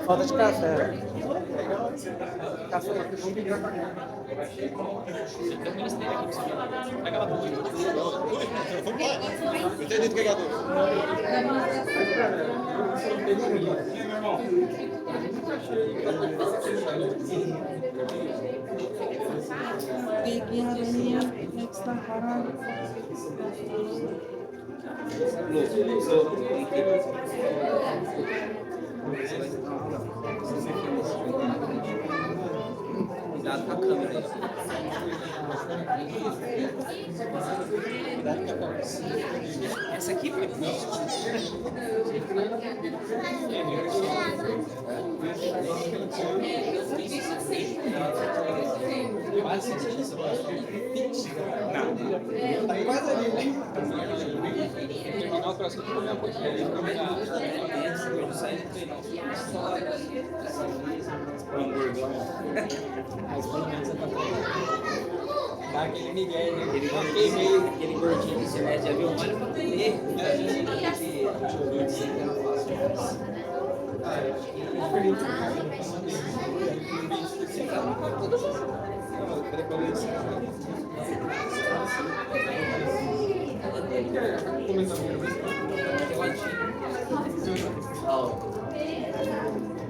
Falta de café. Café. Entendi do que é Peguei a aranha, como é que está parado? Cuidado com a câmera aí. Essa aqui foi. Quase isso. Não. Tá quase ali, né? Terminar o próximo que comer um pouquinho ali. Eu saí do treino. Mas pelo menos você tá dá aquele migué, né? Aquele gordinho de internet, já viu? Olha pra atender.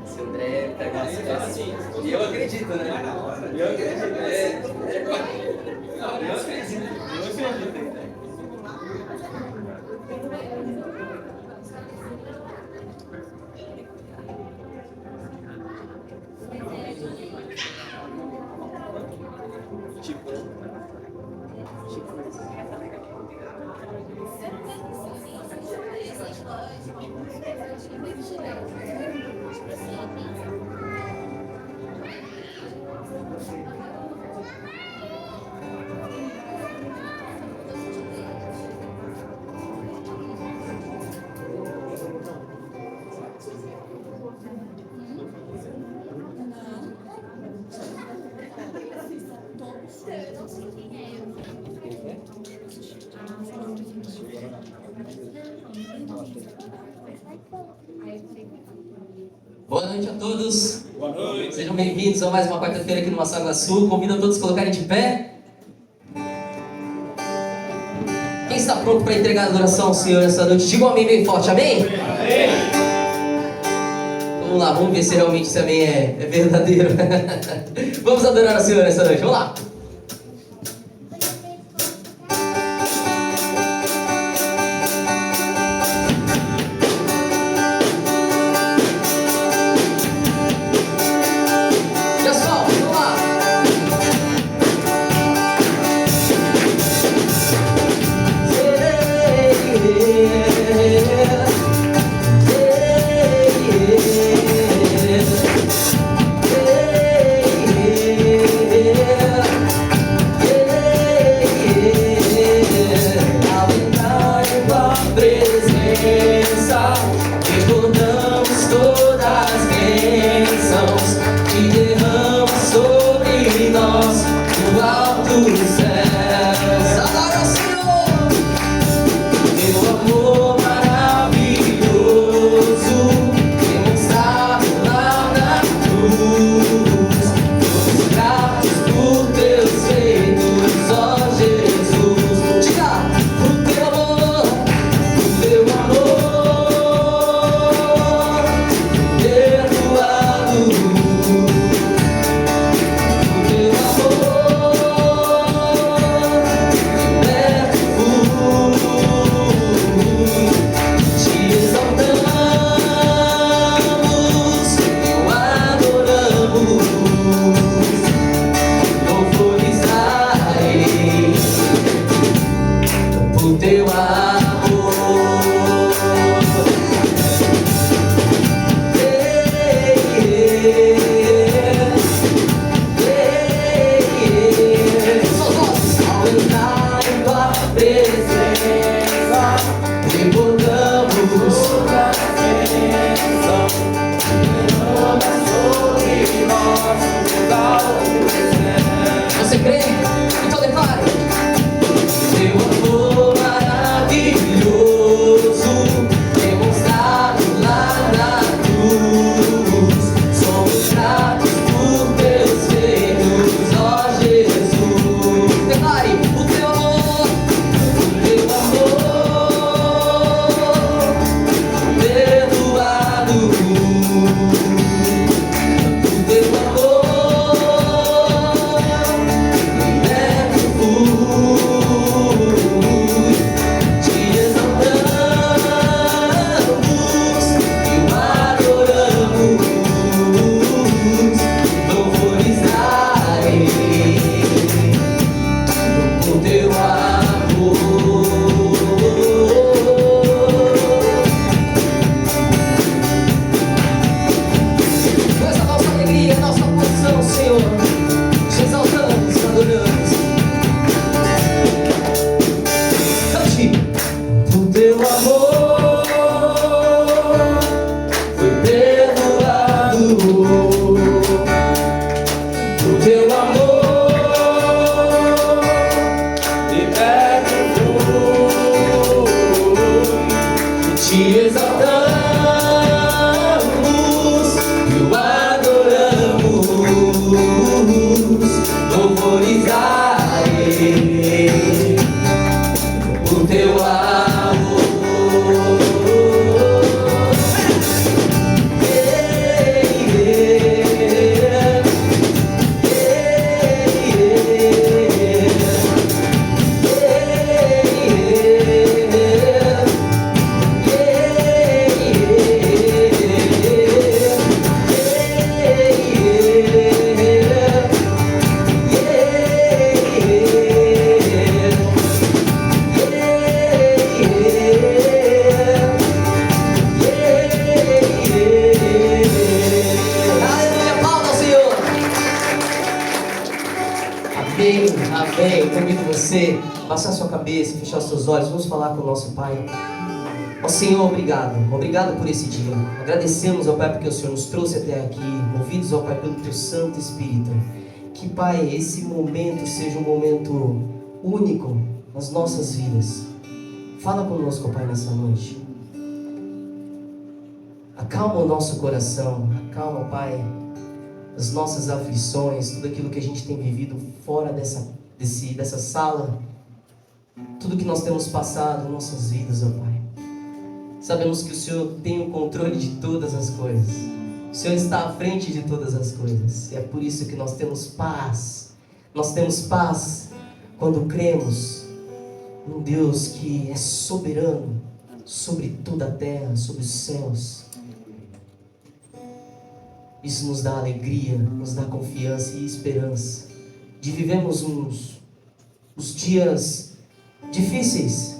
Se o André pegar assim, eu acredito, né? Eu acredito, eu acredito. Boa noite a todos. Boa noite. Sejam bem-vindos a mais uma quarta-feira aqui no Massaga Sul. Convido a todos a colocarem de pé. Quem está pronto para entregar a adoração ao Senhor essa noite? Diga um amém bem forte, amém? Amém. Vamos lá, vamos ver se realmente esse amém é verdadeiro. Vamos adorar ao Senhor essa noite, vamos lá. Teu amor te exaltamos, te adoramos, louvorizarei o teu amor. Amém. Convido você a baixar sua cabeça, fechar os seus olhos. Vamos falar com o nosso Pai. Ó Senhor, obrigado. Obrigado por esse dia. Agradecemos, ó Pai, porque o Senhor nos trouxe até aqui, movidos, ó Pai, pelo Teu Santo Espírito. Que, Pai, esse momento seja um momento único nas nossas vidas. Fala conosco, Pai, nessa noite. Acalma o nosso coração. Acalma, Pai, as nossas aflições, tudo aquilo que a gente tem vivido fora dessa sala, tudo que nós temos passado em nossas vidas, ó Pai. Sabemos que o Senhor tem o controle de todas as coisas. O Senhor está à frente de todas as coisas. E é por isso que nós temos paz. Nós temos paz quando cremos num Deus que é soberano sobre toda a terra, sobre os céus. Isso nos dá alegria, nos dá confiança e esperança de vivermos uns dias difíceis,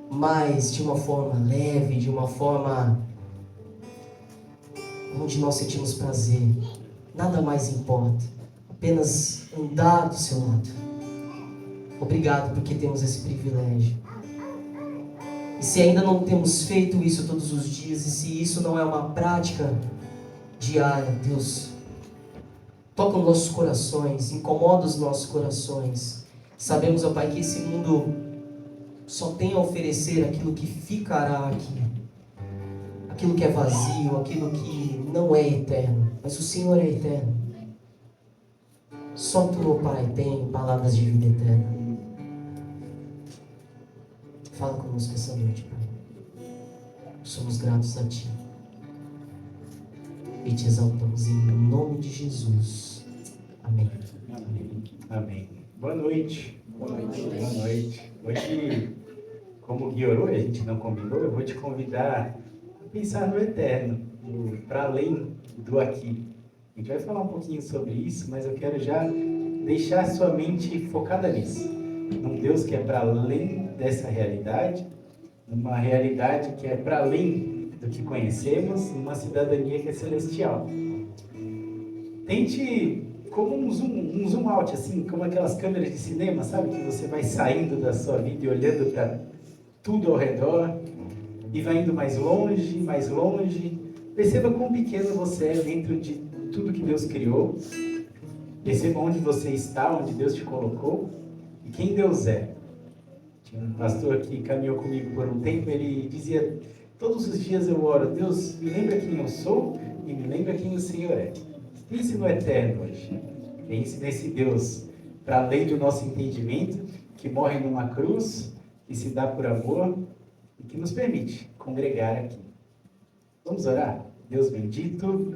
mas de uma forma leve, de uma forma onde nós sentimos prazer. Nada mais importa, apenas andar do seu lado. Obrigado porque temos esse privilégio. E se ainda não temos feito isso todos os dias, e se isso não é uma prática diária, Deus, toca os nossos corações, incomoda os nossos corações. Sabemos, ó Pai, que esse mundo só tem a oferecer aquilo que ficará aqui, aquilo que é vazio, aquilo que não é eterno, mas o Senhor é eterno. Só Tu, ó Pai, tem palavras de vida eterna. Fala conosco essa noite, Pai. Somos gratos a Ti e Te exaltamos em nome de Jesus. Amém. Amém. Amém. Boa noite. Boa noite. Boa noite. Hoje, como o Gui orou, a gente não combinou, eu vou te convidar a pensar no eterno, para além do aqui. A gente vai falar um pouquinho sobre isso, mas eu quero já deixar a sua mente focada nisso. Num Deus que é para além dessa realidade, numa realidade que é para além do que conhecemos, numa cidadania que é celestial. Tente, como um zoom out, assim, como aquelas câmeras de cinema, sabe? Que você vai saindo da sua vida e olhando para tudo ao redor, e vai indo mais longe, mais longe. Perceba quão pequeno você é dentro de tudo que Deus criou. Perceba onde você está, onde Deus te colocou, e quem Deus é. Tinha um pastor que caminhou comigo por um tempo, ele dizia: todos os dias eu oro, Deus, me lembra quem eu sou e me lembra quem o Senhor é. Pense no eterno hoje. Pense nesse Deus, para além do nosso entendimento, que morre numa cruz, que se dá por amor e que nos permite congregar aqui. Vamos orar? Deus bendito,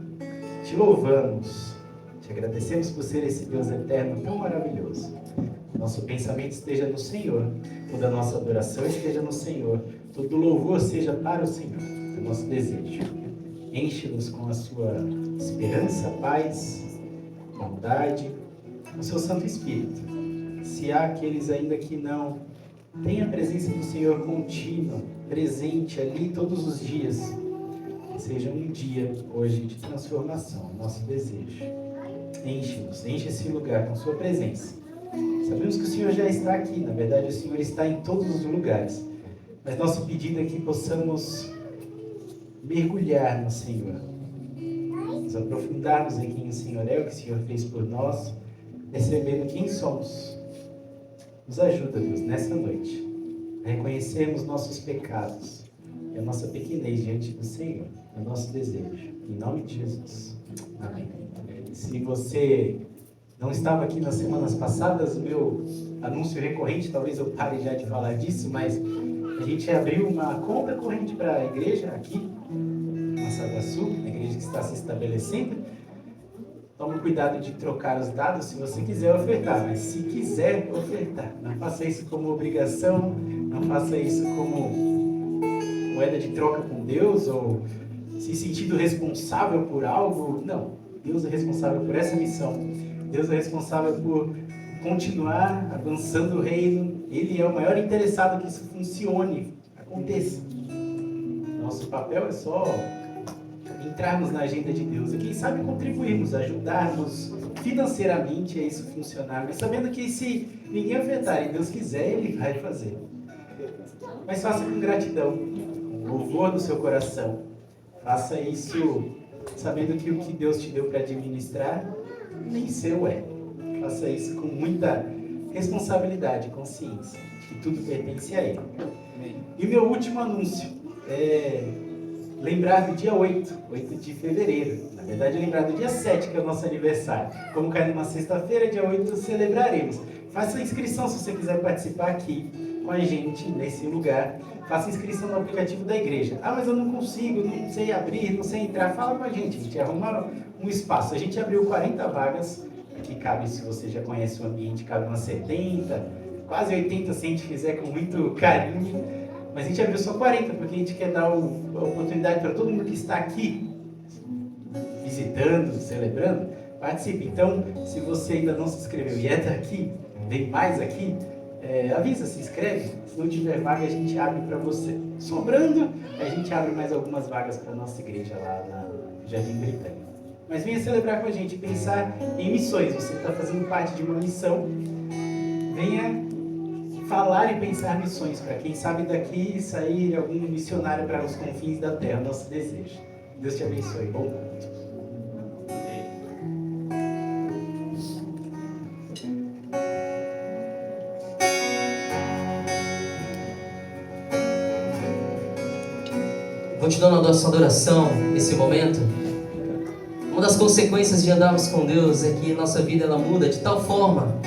te louvamos, te agradecemos por ser esse Deus eterno tão maravilhoso. Nosso pensamento esteja no Senhor, toda a nossa adoração esteja no Senhor, todo louvor seja para o Senhor, é o nosso desejo. Enche-nos com a sua esperança, paz, bondade, com o seu Santo Espírito. Se há aqueles ainda que não têm a presença do Senhor contínua, presente ali todos os dias, que seja um dia hoje de transformação, nosso desejo. Enche-nos, enche esse lugar com sua presença. Sabemos que o Senhor já está aqui, na verdade o Senhor está em todos os lugares, mas nosso pedido é que possamos mergulhar no Senhor, nos aprofundarmos em quem o Senhor é, o que o Senhor fez por nós, percebendo quem somos. Nos ajuda, Deus, nessa noite, a reconhecermos nossos pecados, e a nossa pequenez diante do Senhor. É o nosso desejo. Em nome de Jesus. Amém. Se você não estava aqui nas semanas passadas, o meu anúncio recorrente, talvez eu pare já de falar disso, mas a gente abriu uma conta corrente para a igreja aqui, na Saguaçu, a igreja que está se estabelecendo. Tome cuidado de trocar os dados se você quiser ofertar, mas se quiser ofertar, não faça isso como obrigação, não faça isso como moeda de troca com Deus ou se sentindo responsável por algo. Não, Deus é responsável por essa missão. Deus é responsável por continuar avançando o reino. Ele é o maior interessado que isso funcione, aconteça. Nosso papel é só entrarmos na agenda de Deus e quem sabe contribuirmos, ajudarmos financeiramente a isso funcionar, mas sabendo que se ninguém ofertar e Deus quiser, Ele vai fazer. Mas faça com gratidão, com louvor do seu coração. Faça isso sabendo que o que Deus te deu para administrar nem seu é. Faça isso com muita responsabilidade e consciência, que tudo pertence a Ele. E o meu último anúncio é lembrar do dia 8 de fevereiro. Na verdade, lembrar do dia 7, que é o nosso aniversário. Como cai numa sexta-feira, dia 8 celebraremos. Faça a inscrição se você quiser participar aqui com a gente, nesse lugar. Faça inscrição no aplicativo da igreja. Ah, mas eu não consigo, não sei abrir, não sei entrar. Fala com a gente arruma um espaço. A gente abriu 40 vagas. Aqui cabe, se você já conhece o ambiente, cabe umas 70, quase 80 se a gente fizer com muito carinho. Mas a gente abriu só 40, porque a gente quer dar a oportunidade para todo mundo que está aqui, visitando, celebrando, participe. Então, se você ainda não se inscreveu e é daqui, vem mais aqui, avisa, se inscreve. Se não tiver vaga, a gente abre para você. Sobrando, a gente abre mais algumas vagas para a nossa igreja lá na Jardim Britânico. Mas venha celebrar com a gente, pensar em missões. Você está fazendo parte de uma missão, venha falar e pensar missões, para quem sabe daqui sair algum missionário para os confins da terra, nosso desejo. Deus te abençoe. Bom culto. Continuando a nossa adoração nesse momento, uma das consequências de andarmos com Deus é que nossa vida ela muda de tal forma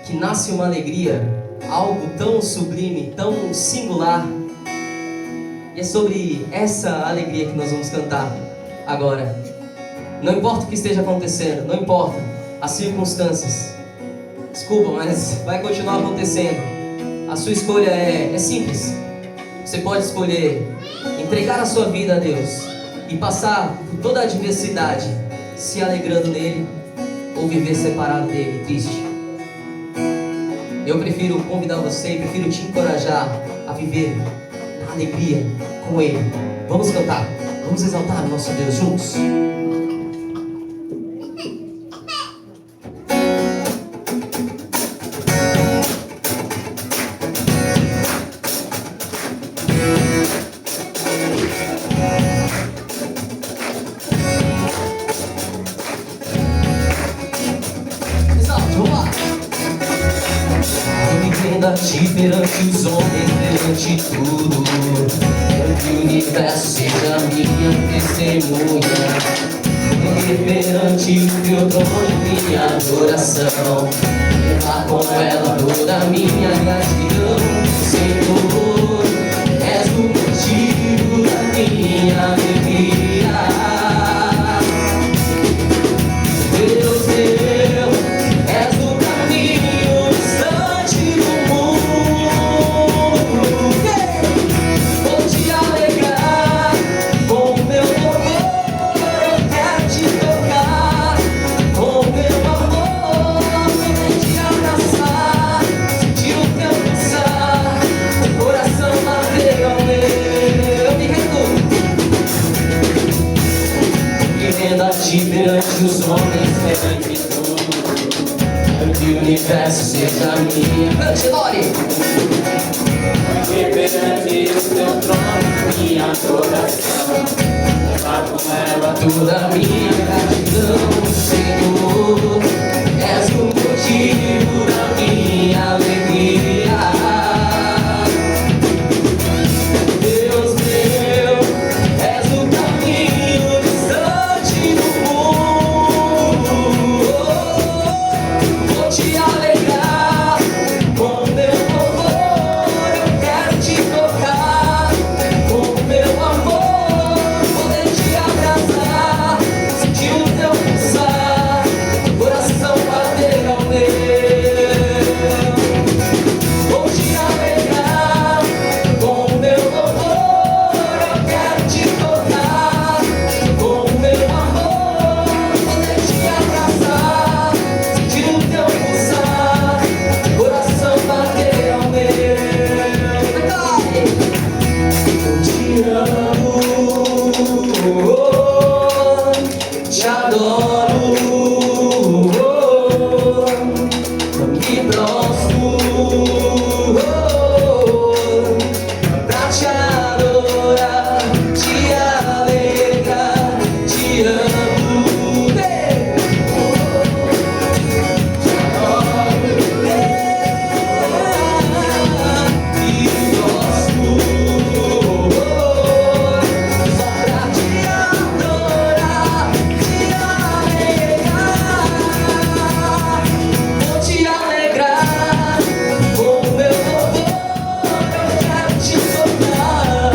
que nasce uma alegria, algo tão sublime, tão singular. E é sobre essa alegria que nós vamos cantar agora. Não importa o que esteja acontecendo, não importa as circunstâncias. Desculpa, mas vai continuar acontecendo. A sua escolha é simples. Você pode escolher entregar a sua vida a Deus e passar por toda a adversidade se alegrando nele, ou viver separado dele, triste. Eu prefiro convidar você, prefiro te encorajar a viver na alegria com Ele. Vamos cantar, vamos exaltar o nosso Deus juntos. Perante os homens, perante tudo, que o universo seja minha testemunha. Perante o teu trono, minha adoração, levar com ela toda a minha gratidão. Senhor, és o motivo da minha alegria. Deus meu, és o caminho distante do mundo. Perante os homens, perante tudo, que o universo seja minha. Grande glória! Perante o teu trono, minha adoração, levar com ela toda a minha gratidão. Senhor, és o motivo da minha alegria. amo, te adoro, me prostro pra te adorar, te alegrar, te amo, te adoro, me prostro só pra te adorar, te alegrar. Vou te alegrar com o meu louvor, eu quero te soltar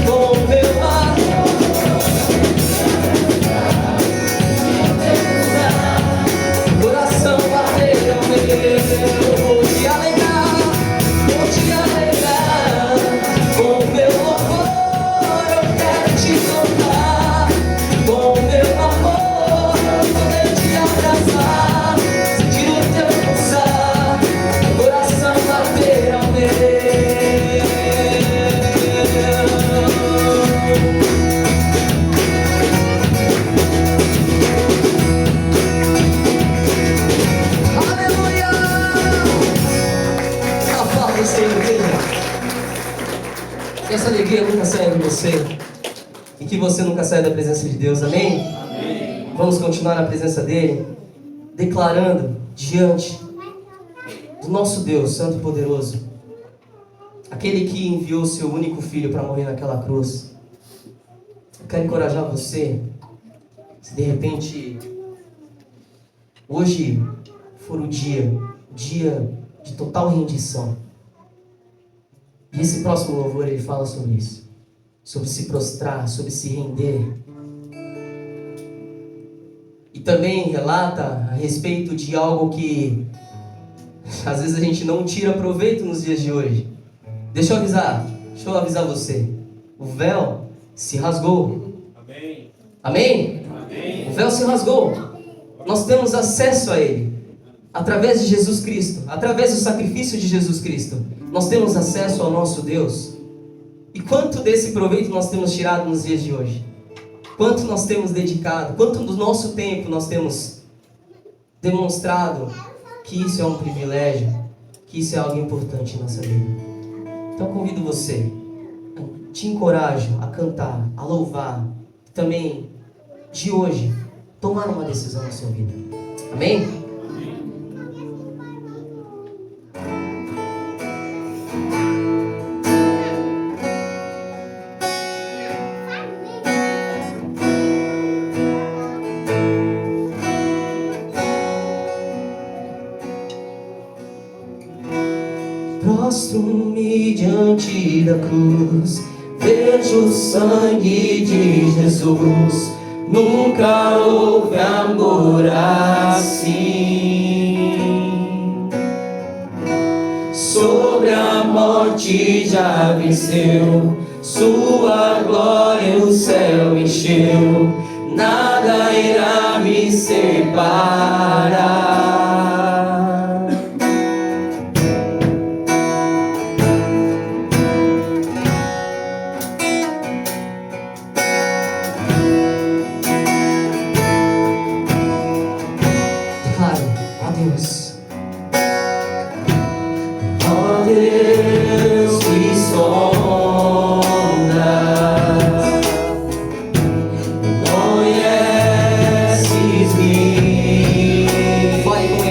com o meu amor. Coração bater ao meu, vou te alegrar com o meu louvor, eu quero te soltar com o meu amor, poder te abraçar, sentir o teu pulsar, coração bater ao meu. Aleluia! Aplauda o Senhor, igreja. Que essa alegria nunca saia de você e que você nunca saia da presença de Deus, amém? Vamos continuar na presença dele, declarando diante do nosso Deus Santo e Poderoso, aquele que enviou o seu único filho para morrer naquela cruz. Eu quero encorajar você, se de repente hoje for o dia de total rendição. E esse próximo louvor ele fala sobre isso, sobre se prostrar, sobre se render. E também relata a respeito de algo que às vezes a gente não tira proveito nos dias de hoje. Deixa eu avisar você. O véu se rasgou. Amém. Amém? Amém. O véu se rasgou. Nós temos acesso a ele através de Jesus Cristo, através do sacrifício de Jesus Cristo. Nós temos acesso ao nosso Deus. E quanto desse proveito nós temos tirado nos dias de hoje? Quanto nós temos dedicado? Quanto do nosso tempo nós temos demonstrado que isso é um privilégio, que isso é algo importante em nossa vida? Então convido você, te encorajo a cantar, a louvar, também de hoje tomar uma decisão na sua vida. Amém? Prostro-me diante da cruz, vejo o sangue de Jesus. Nunca houve amor assim. Sobre a morte já venceu, sua glória o céu encheu. Nada irá me separar. Deus que sondas, conheces-me. Vai com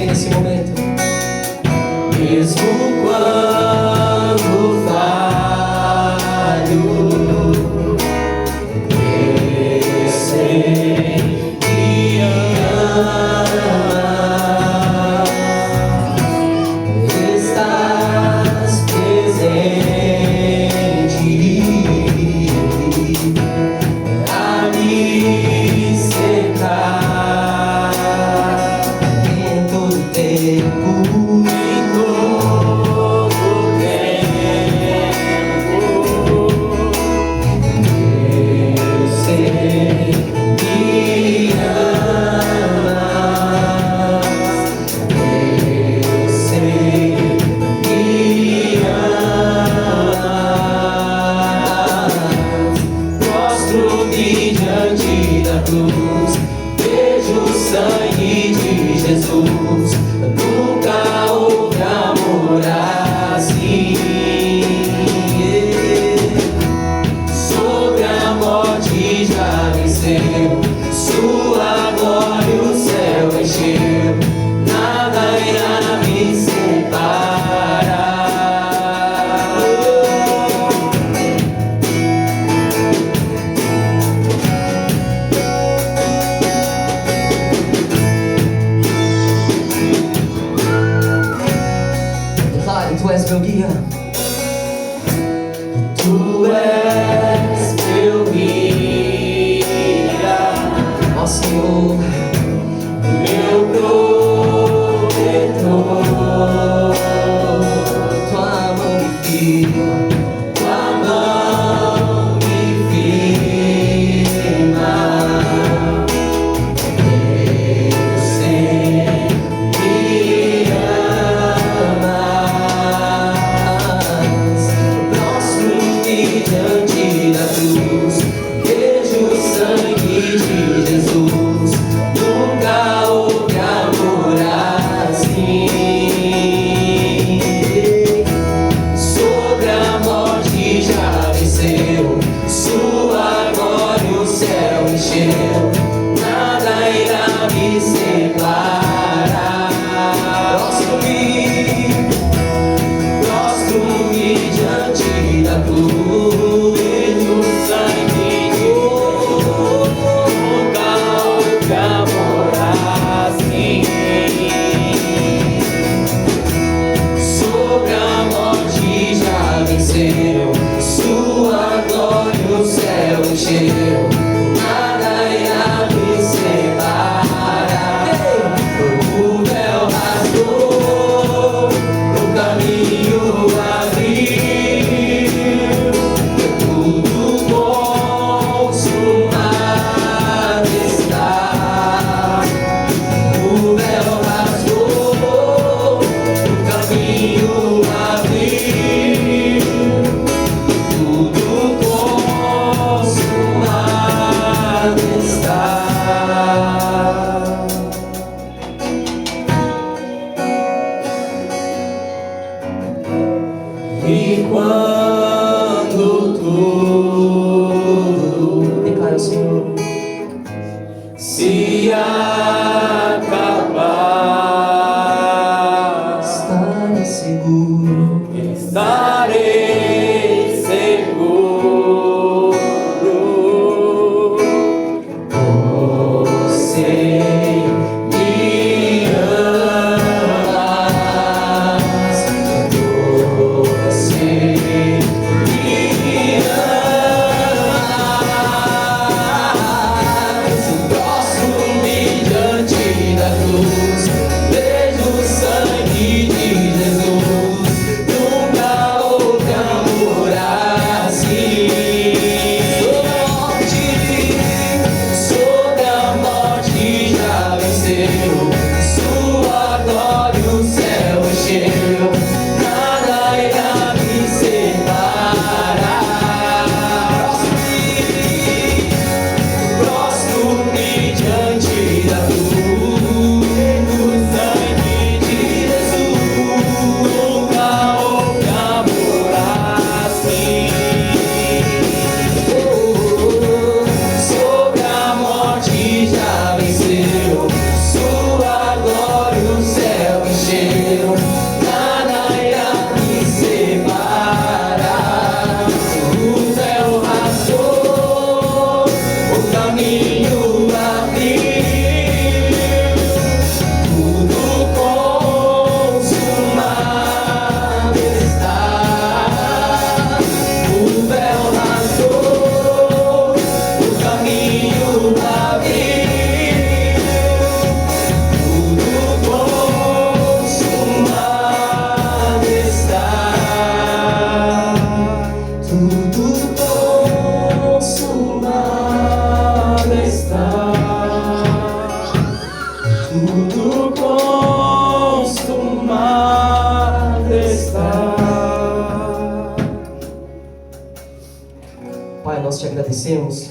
Pai, nós te agradecemos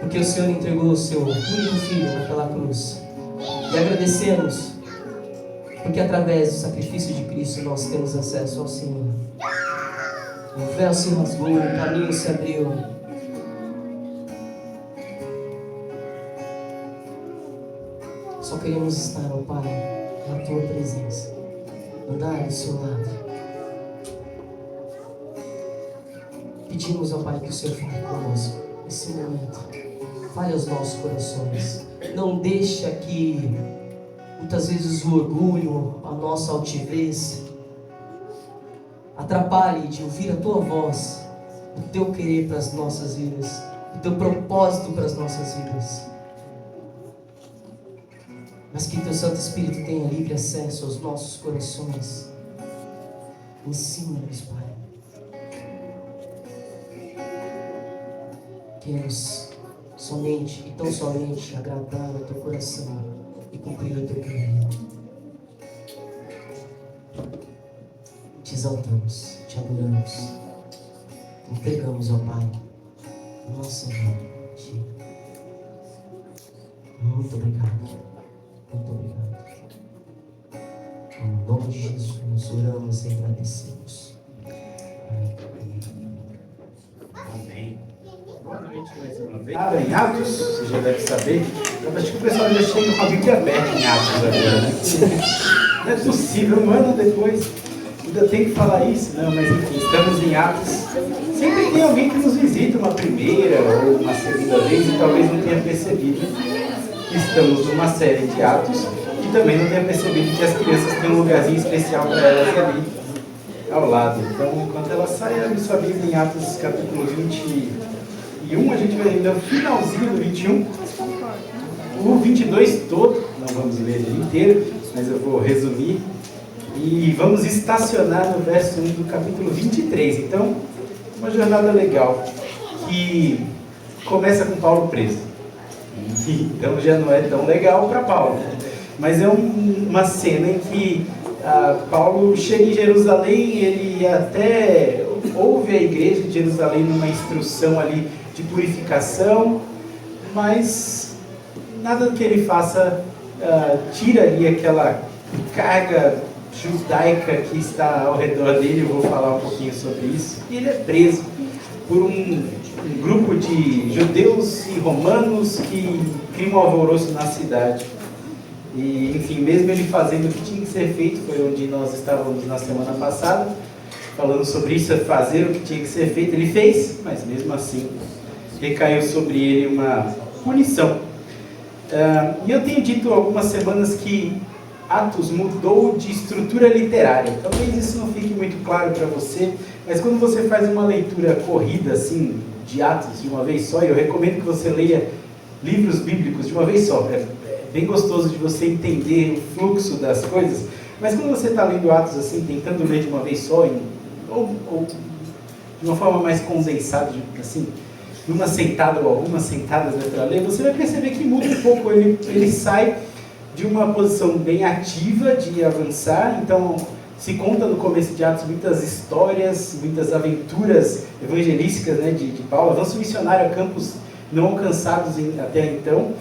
porque o Senhor entregou o seu único filho naquela cruz. E agradecemos porque através do sacrifício de Cristo nós temos acesso ao Senhor. O véu se rasgou, o caminho se abriu. Só queremos estar, ó Pai, na Tua presença, andar do Seu lado. Pedimos, ó Pai, que o Senhor fale conosco nesse momento. Fale aos nossos corações. Não deixa que muitas vezes o orgulho, a nossa altivez atrapalhe de ouvir a Tua voz, o Teu querer para as nossas vidas, o Teu propósito para as nossas vidas. Mas que Teu Santo Espírito tenha livre acesso aos nossos corações. Ensina-nos, Pai. Queremos somente e tão somente agradar ao Teu coração e cumprir o Teu querer. Te exaltamos, te adoramos, entregamos, ó Pai, nossa vida a Ti. Muito obrigado. Muito obrigado. Em nome de Jesus, nós oramos e agradecemos. Amém. Boa noite mais uma vez. Em Atos, você já deve saber. Eu acho que o pessoal já chega com a Bíblia aberta em Atos agora, né? Não é possível, um ano depois. Ainda tem que falar isso, não, mas enfim, estamos em Atos. Sempre tem alguém que nos visita uma primeira ou uma segunda vez e talvez não tenha percebido que estamos numa série de Atos e também não tenha percebido que as crianças têm um lugarzinho especial para elas ali ao lado. Então, enquanto elas saem, abre sua Bíblia em Atos capítulo 21, a gente vai ler o finalzinho do 21, o 22 todo, não vamos ler ele inteiro, mas eu vou resumir. E vamos estacionar no verso 1 do capítulo 23. Então, uma jornada legal, que começa com Paulo preso. Então já não é tão legal para Paulo. Mas é uma cena em que Paulo chega em Jerusalém, ele até ouve a igreja de Jerusalém numa instrução ali de purificação, mas nada que ele faça tira ali aquela carga judaica que está ao redor dele. Eu vou falar um pouquinho sobre isso. E ele é preso por um grupo de judeus e romanos que criam um alvoroço na cidade. E, enfim, mesmo ele fazendo o que tinha que ser feito, foi onde nós estávamos na semana passada, falando sobre isso, fazer o que tinha que ser feito, ele fez, mas mesmo assim recaiu sobre ele uma punição. E eu tenho dito há algumas semanas que Atos mudou de estrutura literária. Talvez isso não fique muito claro para você, mas quando você faz uma leitura corrida assim de Atos de uma vez só, eu recomendo que você leia livros bíblicos de uma vez só. É bem gostoso de você entender o fluxo das coisas. Mas quando você está lendo Atos assim, tentando ler de uma vez só, ou de uma forma mais condensada, assim, numa sentada ou algumas sentadas para ler, você vai perceber que muda um pouco. Ele sai de uma posição bem ativa de avançar. Então se conta no começo de Atos muitas histórias, muitas aventuras evangelísticas, né, de Paulo, avanço missionário a campos não alcançados até então,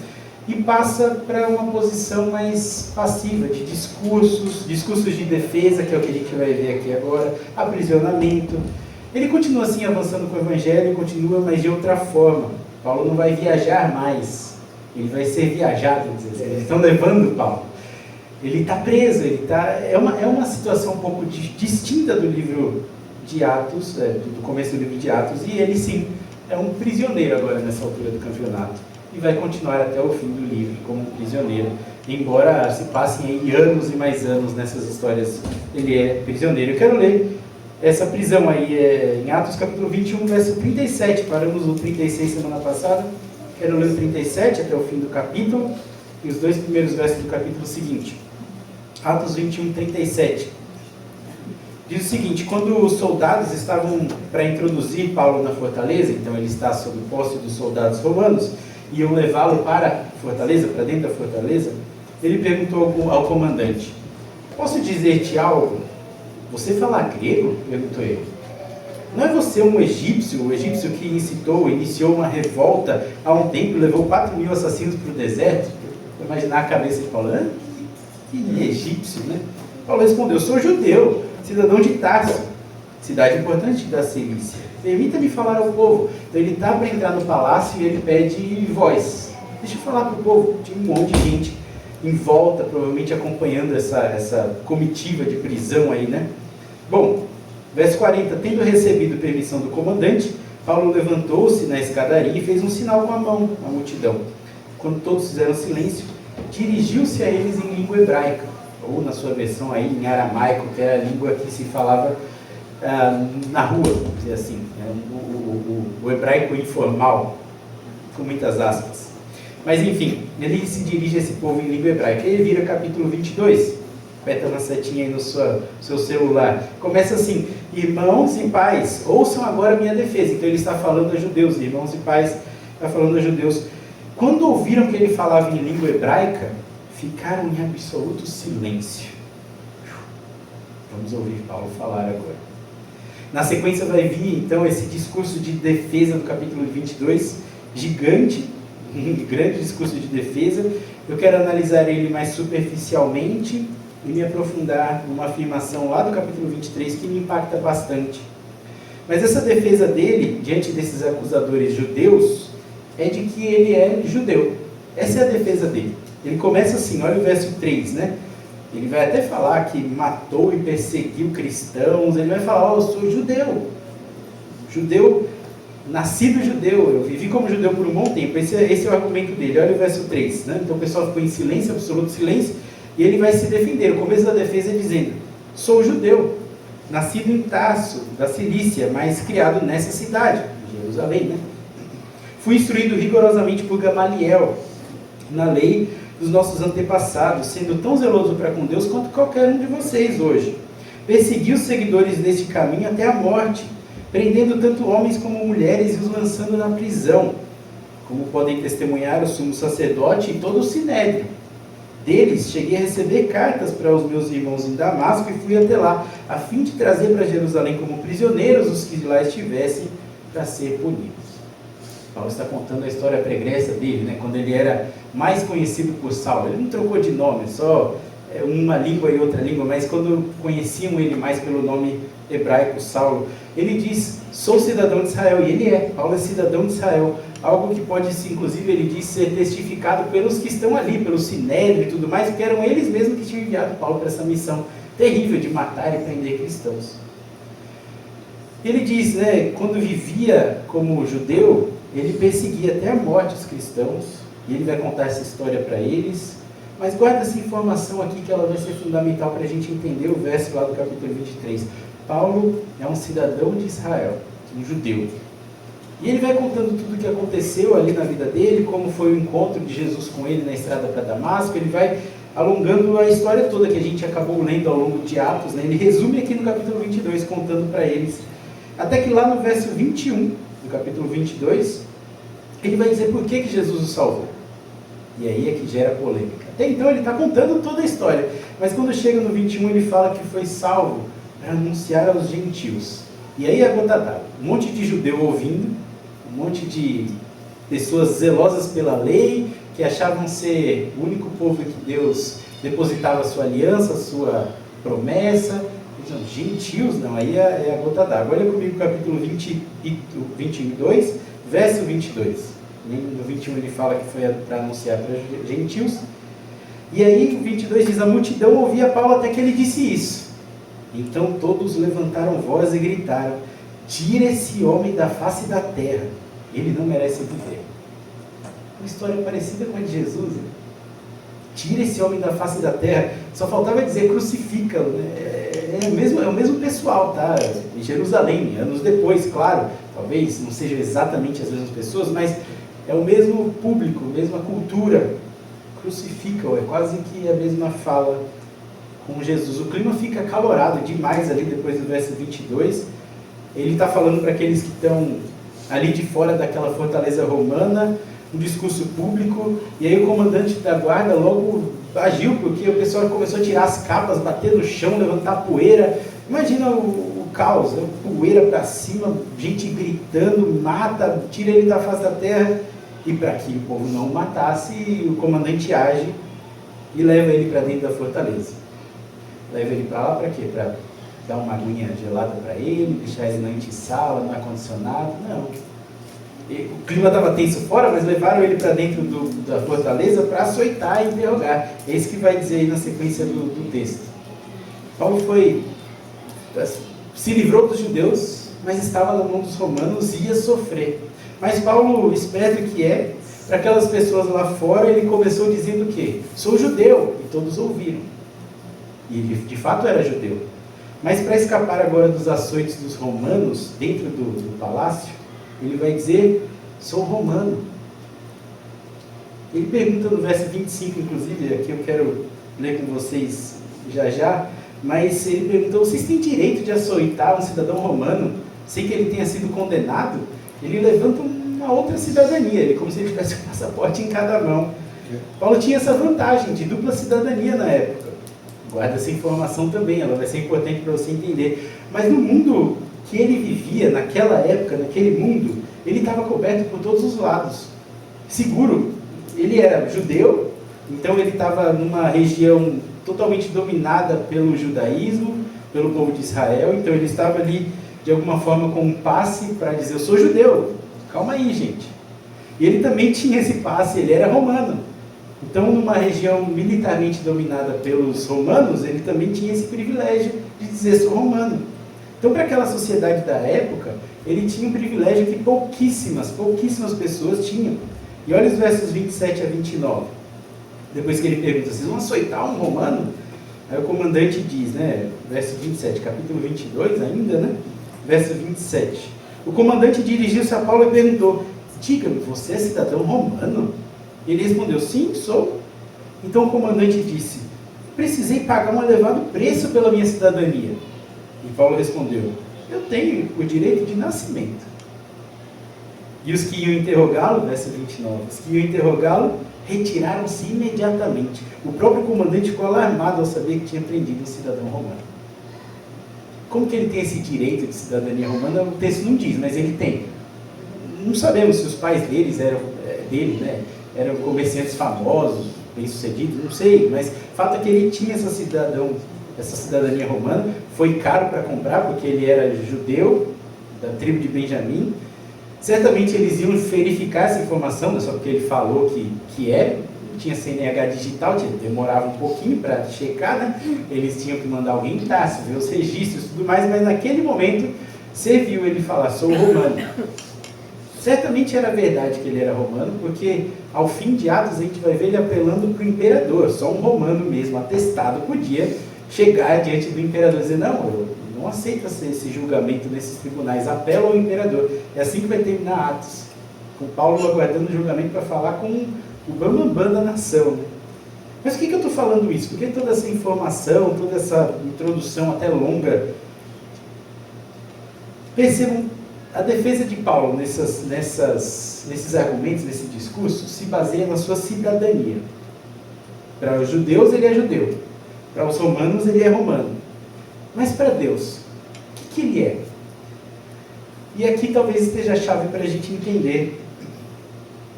e passa para uma posição mais passiva, de discursos de defesa, que é o que a gente vai ver aqui agora, aprisionamento. Ele continua assim avançando com o evangelho, continua, mas de outra forma. Paulo não vai viajar mais, ele vai ser viajado, eles estão levando Paulo. Ele está preso, é uma situação um pouco distinta do livro de Atos, do começo do livro de Atos, e ele sim é um prisioneiro agora nessa altura do campeonato, e vai continuar até o fim do livro como um prisioneiro, embora se passem aí anos e mais anos nessas histórias, ele é prisioneiro. Eu quero ler essa prisão aí em Atos capítulo 21, verso 37, paramos no 36 semana passada. Quero ler o 37 até o fim do capítulo e os dois primeiros versos do capítulo seguinte. Atos 21, 37. Diz o seguinte: quando os soldados estavam para introduzir Paulo na fortaleza, então ele está sob posse dos soldados romanos, e iam levá-lo para a fortaleza, para dentro da fortaleza, ele perguntou ao comandante: posso dizer-te algo? Você fala grego? Perguntou ele. Não é você um egípcio, o egípcio que iniciou uma revolta há um tempo, levou 4.000 assassinos para o deserto? Vou imaginar a cabeça de Paulo, que egípcio, né? Paulo respondeu, sou judeu, cidadão de Tarso, cidade importante da Cilícia. Permita-me falar ao povo. Então ele está para entrar no palácio e ele pede voz. Deixa eu falar para o povo. Tinha um monte de gente em volta, provavelmente acompanhando essa comitiva de prisão aí, né? Bom, verso 40. Tendo recebido permissão do comandante, Paulo levantou-se na escadaria e fez um sinal com a mão à multidão. Quando todos fizeram silêncio, dirigiu-se a eles em língua hebraica, ou na sua versão aí em aramaico, que era a língua que se falava na rua, vamos dizer assim, o hebraico informal, com muitas aspas. Mas enfim, ele se dirige a esse povo em língua hebraica. Ele vira capítulo 22, aperta na setinha aí no seu celular. Começa assim, irmãos e pais, ouçam agora a minha defesa. Então ele está falando a judeus, irmãos e pais, está falando a judeus. Quando ouviram que ele falava em língua hebraica, ficaram em absoluto silêncio. Vamos ouvir Paulo falar agora. Na sequência vai vir, então, esse discurso de defesa do capítulo 22, gigante, um grande discurso de defesa. Eu quero analisar ele mais superficialmente e me aprofundar numa afirmação lá do capítulo 23 que me impacta bastante. Mas essa defesa dele, diante desses acusadores judeus, é de que ele é judeu. Essa é a defesa dele. Ele começa assim, olha o verso 3, né? Ele vai até falar que matou e perseguiu cristãos. Ele vai falar, eu sou judeu. Judeu, nascido judeu. Eu vivi como judeu por um bom tempo. Esse é o argumento dele. Olha o verso 3, né? Então o pessoal ficou em silêncio, absoluto silêncio. E ele vai se defender. O começo da defesa é dizendo, sou judeu, nascido em Tarso, da Cilícia, mas criado nessa cidade, Jerusalém, né? Fui instruído rigorosamente por Gamaliel, na lei dos nossos antepassados, sendo tão zeloso para com Deus quanto qualquer um de vocês hoje. Persegui os seguidores deste caminho até a morte, prendendo tanto homens como mulheres e os lançando na prisão, como podem testemunhar o sumo sacerdote e todo o sinédrio. Deles cheguei a receber cartas para os meus irmãos em Damasco e fui até lá, a fim de trazer para Jerusalém como prisioneiros os que lá estivessem para ser punidos. Paulo está contando a história pregressa dele, né? Quando ele era mais conhecido por Saulo. Ele não trocou de nome, só uma língua e outra língua, mas quando conheciam ele mais pelo nome hebraico, Saulo, ele diz, sou cidadão de Israel, e ele é, Paulo é cidadão de Israel, algo que pode, inclusive, ele diz, ser testificado pelos que estão ali, pelo sinédrio e tudo mais, porque eram eles mesmos que tinham enviado Paulo para essa missão terrível de matar e prender cristãos. Ele diz, né, quando vivia como judeu, ele perseguia até a morte os cristãos, e ele vai contar essa história para eles, mas guarda essa informação aqui que ela vai ser fundamental para a gente entender o verso lá do capítulo 23. Paulo é um cidadão de Israel, um judeu. E ele vai contando tudo o que aconteceu ali na vida dele, como foi o encontro de Jesus com ele na estrada para Damasco. Ele vai alongando a história toda que a gente acabou lendo ao longo de Atos, né? Ele resume aqui no capítulo 22, contando para eles, até que lá no verso 21, do capítulo 22, ele vai dizer por que Jesus o salvou. E aí é que gera polêmica. Até então ele está contando toda a história, mas quando chega no 21 ele fala que foi salvo para anunciar aos gentios. E aí a gota d'água. Um monte de judeu ouvindo, um monte de pessoas zelosas pela lei, que achavam ser o único povo que Deus depositava a sua aliança, a sua promessa. Então, gentios, não, aí é a gota d'água. Olha comigo o capítulo 22, verso 22. No 21 ele fala que foi para anunciar para gentios. E aí o 22 diz, a multidão ouvia Paulo até que ele disse isso. Então todos levantaram voz e gritaram, tira esse homem da face da terra, ele não merece viver. Uma história parecida com a de Jesus, né? Tira esse homem da face da terra, só faltava dizer crucifica-lo, né? É o mesmo pessoal, tá? Em Jerusalém, anos depois, claro, talvez não sejam exatamente as mesmas pessoas, mas é o mesmo público, a mesma cultura. Crucifica-o, é quase que a mesma fala com Jesus. O clima fica acalorado demais ali depois do verso 22. Ele está falando para aqueles que estão ali de fora daquela fortaleza romana, um discurso público, e aí o comandante da guarda logo agiu, porque o pessoal começou a tirar as capas, bater no chão, levantar poeira. Imagina o caos, poeira para cima, gente gritando, mata, tira ele da face da terra. E para que o povo não o matasse, o comandante age e leva ele para dentro da fortaleza. Leva ele para lá para quê? Para dar uma aguinha gelada para ele, deixar ele na antessala, no ar-condicionado? Não. O clima estava tenso fora, mas levaram ele para dentro da fortaleza para açoitar e interrogar. É isso que vai dizer aí na sequência do texto. Paulo se livrou dos judeus, mas estava na mão dos romanos e ia sofrer. Mas Paulo, esperto que é, para aquelas pessoas lá fora, ele começou dizendo o quê? Sou judeu, e todos ouviram. E ele de fato era judeu. Mas para escapar agora dos açoites dos romanos, dentro do palácio, ele vai dizer, sou romano. Ele pergunta no verso 25, inclusive, aqui eu quero ler com vocês já, mas ele perguntou, vocês têm direito de açoitar um cidadão romano, sem que ele tenha sido condenado? Ele levanta uma outra cidadania, ele como se ele tivesse um passaporte em cada mão. Paulo tinha essa vantagem de dupla cidadania na época. Guarda essa informação também, ela vai ser importante para você entender. Mas no mundo que ele vivia, naquela época, naquele mundo, ele estava coberto por todos os lados. Seguro, ele era judeu, então ele estava numa região totalmente dominada pelo judaísmo, pelo povo de Israel, então ele estava ali de alguma forma com um passe para dizer, eu sou judeu, calma aí gente. E ele também tinha esse passe, ele era romano. Então numa região militarmente dominada pelos romanos, ele também tinha esse privilégio de dizer, sou romano. Então para aquela sociedade da época, ele tinha um privilégio que pouquíssimas pessoas tinham. E olha os versos 27 a 29. Depois que ele pergunta, vocês vão açoitar um romano? Aí o comandante diz, né, verso 27, capítulo 22 ainda, né? Verso 27. O comandante dirigiu-se a Paulo e perguntou, diga-me, você é cidadão romano? Ele respondeu, sim, sou. Então o comandante disse, precisei pagar um elevado preço pela minha cidadania. E Paulo respondeu, eu tenho o direito de nascimento. E os que iam interrogá-lo, verso 29, os que iam interrogá-lo, retiraram-se imediatamente. O próprio comandante ficou alarmado ao saber que tinha prendido um cidadão romano. Como que ele tem esse direito de cidadania romana? O texto não diz, mas ele tem. Não sabemos se os pais eram comerciantes famosos, bem-sucedidos, não sei, mas o fato é que ele tinha essa cidadania romana, foi caro para comprar, porque ele era judeu, da tribo de Benjamim. Certamente eles iam verificar essa informação, não é só porque ele falou que era, tinha CNH digital, demorava um pouquinho para checar, né? Eles tinham que mandar alguém em Tarso, ver os registros e tudo mais, mas naquele momento serviu ele falar, sou romano. Certamente era verdade que ele era romano, porque ao fim de Atos a gente vai ver ele apelando para o imperador, só um romano mesmo, atestado, podia chegar diante do imperador e dizer, não, eu não aceito esse julgamento nesses tribunais, apelo ao imperador. É assim que vai terminar Atos, com Paulo aguardando o julgamento para falar com o bambambam da nação. Né? Mas por que eu estou falando isso? Porque toda essa informação, toda essa introdução até longa, percebam, a defesa de Paulo nesses argumentos, nesse discurso, se baseia na sua cidadania. Para os judeus ele é judeu, para os romanos ele é romano. Mas para Deus, o que ele é? E aqui talvez esteja a chave para a gente entender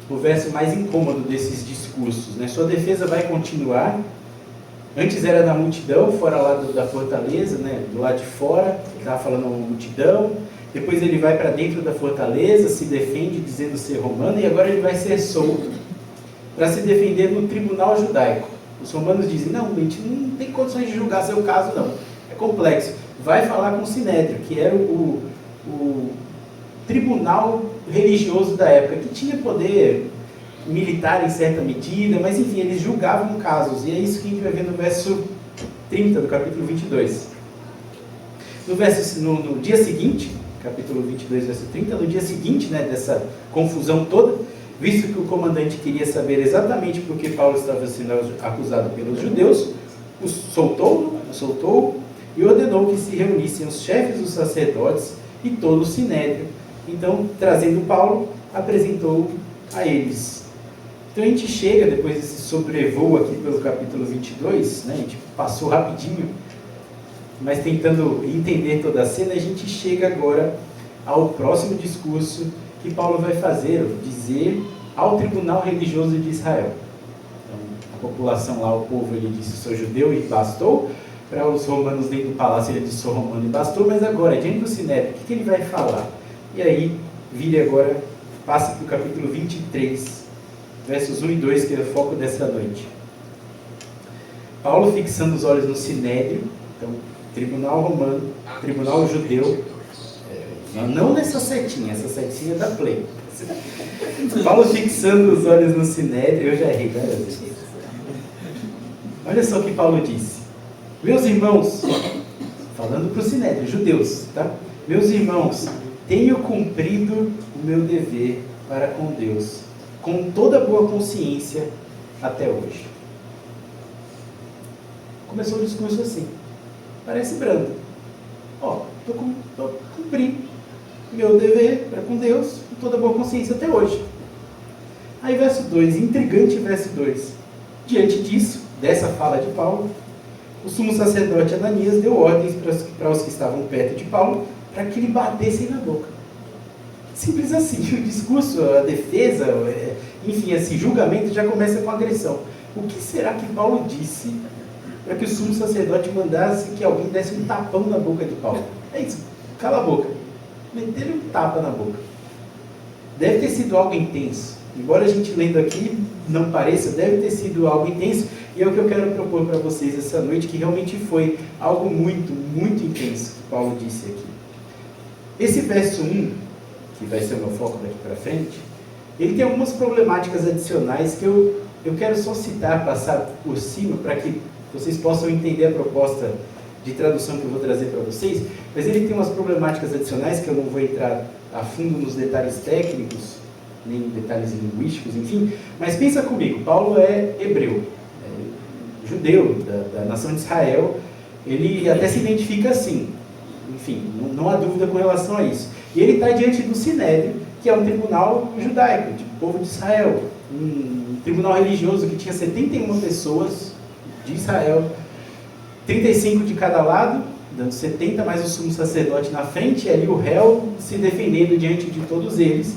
o verso mais incômodo desses discursos. Né? Sua defesa vai continuar. Antes era da multidão, fora lá da fortaleza, né? Do lado de fora, ele estava falando uma multidão. Depois ele vai para dentro da fortaleza, se defende dizendo ser romano, e agora ele vai ser solto para se defender no tribunal judaico. Os romanos dizem, não, a gente não tem condições de julgar seu caso, não. É complexo. Vai falar com o Sinédrio, que era o tribunal religioso da época, que tinha poder militar em certa medida, mas enfim, eles julgavam casos, e é isso que a gente vai ver no verso 30 do capítulo 22. No dia seguinte, capítulo 22, verso 30, no dia seguinte, né, dessa confusão toda, visto que o comandante queria saber exatamente por que Paulo estava sendo acusado pelos judeus, o soltou e ordenou que se reunissem os chefes dos sacerdotes e todo o sinédrio. Então, trazendo Paulo, apresentou a eles. Então a gente chega, depois desse sobrevoo aqui pelo capítulo 22, né, a gente passou rapidinho, mas tentando entender toda a cena, a gente chega agora ao próximo discurso que Paulo vai fazer, dizer ao tribunal religioso de Israel. Então, a população lá, o povo, ele disse: sou judeu e bastou. Para os romanos dentro do palácio, ele disse: sou romano e bastou. Mas agora, diante do Sinédrio, o que ele vai falar? E aí, vire agora, passe para o capítulo 23, versos 1 e 2, que é o foco dessa noite. Paulo fixando os olhos no Sinédrio, então, tribunal romano, tribunal judeu, não nessa setinha, essa setinha da Play. Paulo fixando os olhos no Sinédrio, eu já errei várias vezes. Olha só o que Paulo disse: meus irmãos, falando para o Sinédrio, judeus, tá? Meus irmãos, tenho cumprido o meu dever para com Deus, com toda boa consciência até hoje. Começou o discurso assim, parece brando. Estou cumprindo meu dever para com Deus, com toda boa consciência até hoje. Aí verso 2, intrigante verso 2. Diante disso, dessa fala de Paulo, o sumo sacerdote Ananias deu ordens para os que estavam perto de Paulo, para que lhe batessem na boca. Simples assim, o discurso, a defesa, enfim, esse julgamento já começa com agressão. O que será que Paulo disse para que o sumo sacerdote mandasse que alguém desse um tapão na boca de Paulo? É isso, cala a boca. Meter-lhe um tapa na boca. Deve ter sido algo intenso. Embora a gente lendo aqui não pareça, deve ter sido algo intenso. E é o que eu quero propor para vocês essa noite, que realmente foi algo muito, muito intenso que Paulo disse aqui. Esse verso 1, que vai ser o meu foco daqui para frente, ele tem algumas problemáticas adicionais que eu quero só citar, passar por cima, para que vocês possam entender a proposta de tradução que eu vou trazer para vocês, mas ele tem umas problemáticas adicionais que eu não vou entrar a fundo nos detalhes técnicos, nem detalhes linguísticos, enfim, mas pensa comigo, Paulo é hebreu, judeu da nação de Israel, ele até se identifica assim, enfim, não há dúvida com relação a isso. E ele está diante do Sinédrio, que é um tribunal judaico, do povo de Israel, um tribunal religioso que tinha 71 pessoas de Israel, 35 de cada lado, dando 70, mais o sumo sacerdote na frente, e ali o réu se defendendo diante de todos eles.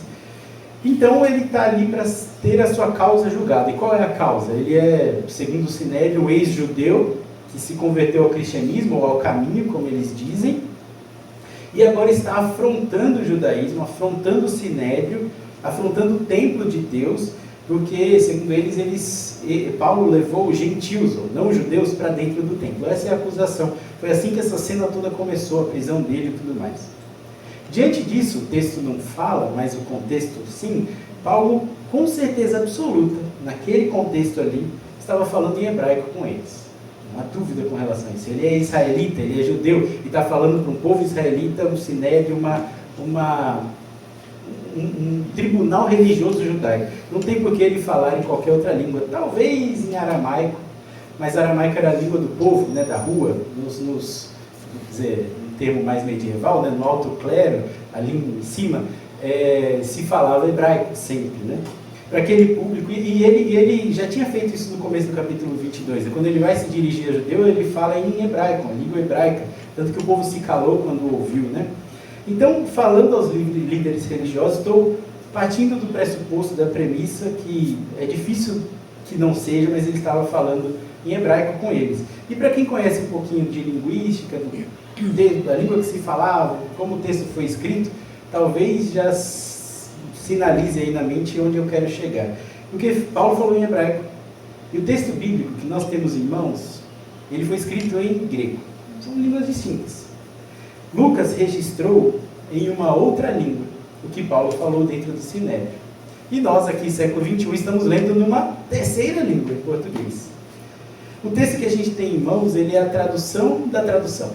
Então ele está ali para ter a sua causa julgada. E qual é a causa? Ele é, segundo o Sinédrio, um ex-judeu que se converteu ao cristianismo, ou ao caminho, como eles dizem, e agora está afrontando o judaísmo, afrontando o Sinédrio, afrontando o templo de Deus, porque, segundo eles, Paulo levou os gentios, ou não os judeus, para dentro do templo. Essa é a acusação. Foi assim que essa cena toda começou, a prisão dele e tudo mais. Diante disso, o texto não fala, mas o contexto sim, Paulo, com certeza absoluta, naquele contexto ali, estava falando em hebraico com eles. Não há dúvida com relação a isso. Ele é israelita, ele é judeu, e está falando para um povo israelita, um Sinédrio, um tribunal religioso judaico. Não tem por que ele falar em qualquer outra língua, talvez em aramaico, mas aramaico era a língua do povo, né, da rua, um termo mais medieval, né, no alto clero, ali em cima, se falava hebraico sempre, né? Para aquele público, e ele já tinha feito isso no começo do capítulo 22, quando ele vai se dirigir a judeu, ele fala em hebraico, a língua hebraica, tanto que o povo se calou quando ouviu, né? Então, falando aos líderes religiosos, estou partindo do pressuposto, da premissa, que é difícil que não seja, mas ele estava falando em hebraico com eles. E para quem conhece um pouquinho de linguística, da língua que se falava, como o texto foi escrito, talvez já sinalize aí na mente onde eu quero chegar. Porque Paulo falou em hebraico. E o texto bíblico que nós temos em mãos, ele foi escrito em grego. São línguas distintas. Lucas registrou em uma outra língua o que Paulo falou dentro do Sinédrio. E nós aqui, século XXI, estamos lendo numa terceira língua, em português. O texto que a gente tem em mãos, ele é a tradução da tradução.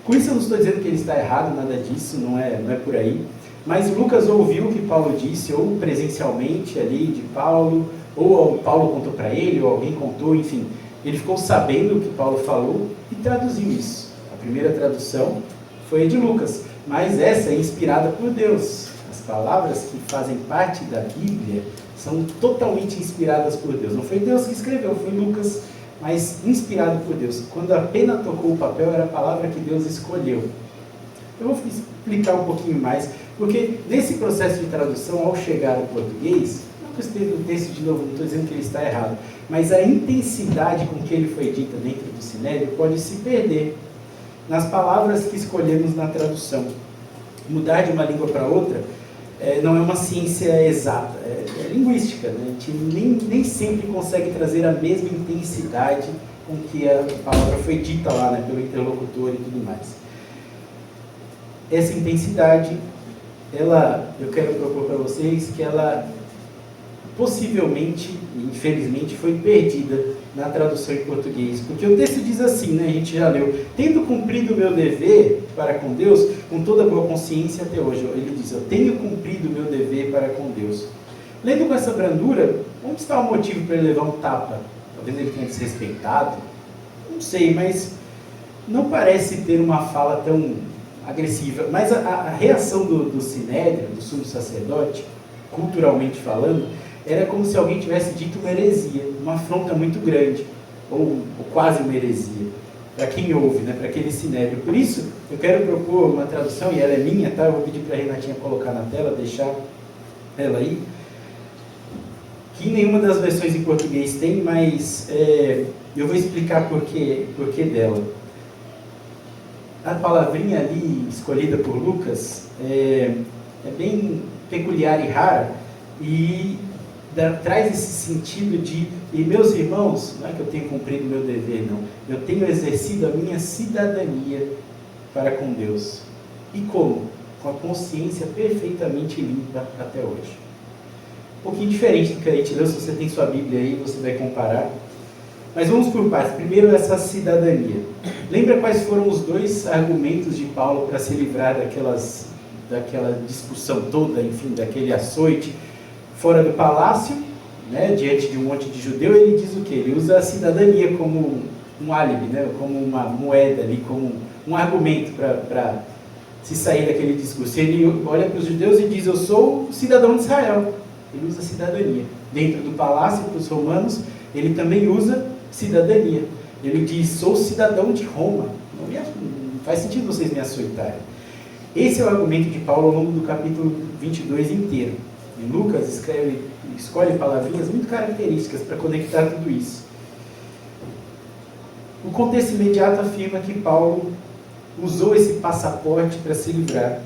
Com isso eu não estou dizendo que ele está errado, nada disso, não é por aí. Mas Lucas ouviu o que Paulo disse, ou presencialmente ali de Paulo, ou Paulo contou para ele, ou alguém contou, enfim. Ele ficou sabendo o que Paulo falou e traduziu isso. A primeira tradução foi a de Lucas, mas essa é inspirada por Deus. As palavras que fazem parte da Bíblia são totalmente inspiradas por Deus. Não foi Deus que escreveu, foi Lucas mas inspirado por Deus. Quando a pena tocou o papel, era a palavra que Deus escolheu. Eu vou explicar um pouquinho mais, porque nesse processo de tradução, ao chegar ao português, não gostei do texto de novo, não estou dizendo que ele está errado, mas a intensidade com que ele foi dita dentro do Sinédrio pode se perder nas palavras que escolhemos na tradução. Mudar de uma língua para outra não é uma ciência exata, é linguística, né? A gente nem sempre consegue trazer a mesma intensidade com que a palavra foi dita lá, né, pelo interlocutor e tudo mais. Essa intensidade, eu quero propor para vocês que ela possivelmente, infelizmente, foi perdida na tradução em português, porque o texto diz assim, né, a gente já leu: tendo cumprido o meu dever para com Deus, com toda boa consciência até hoje. Ele diz: eu tenho cumprido o meu dever para com Deus. Lendo com essa brandura, onde está o motivo para ele levar um tapa? Talvez ele tenha desrespeitado, não sei, mas não parece ter uma fala tão agressiva. Mas a reação do Sinédrio, do sumo sacerdote, culturalmente falando, era como se alguém tivesse dito uma heresia, uma afronta muito grande, ou quase uma heresia, para quem ouve, né, para aquele Sinédrio. Por isso, eu quero propor uma tradução, e ela é minha, tá? Eu vou pedir para a Renatinha colocar na tela, deixar ela aí, que nenhuma das versões em português tem, mas eu vou explicar por que dela. A palavrinha ali, escolhida por Lucas, é bem peculiar e rara, e traz esse sentido de: e meus irmãos, não é que eu tenho cumprido o meu dever, não, eu tenho exercido a minha cidadania para com Deus. E como? Com a consciência perfeitamente limpa até hoje. Um pouquinho diferente do que a gente leu. Se você tem sua Bíblia aí, você vai comparar. Mas vamos por partes. Primeiro, essa cidadania. Lembra quais foram os dois argumentos de Paulo para se livrar daquela discussão toda, enfim, daquele açoite fora do palácio, né, diante de um monte de judeu? Ele diz o quê? Ele usa a cidadania como um álibi, né, como uma moeda ali, como um argumento para se sair daquele discurso. Ele olha para os judeus e diz: eu sou cidadão de Israel. Ele usa cidadania. Dentro do palácio, para os romanos, ele também usa cidadania. Ele diz: sou cidadão de Roma. Não faz sentido vocês me açoitarem. Esse é o argumento de Paulo ao longo do capítulo 22 inteiro. E Lucas escolhe palavrinhas muito características para conectar tudo isso. O contexto imediato afirma que Paulo usou esse passaporte para se livrar.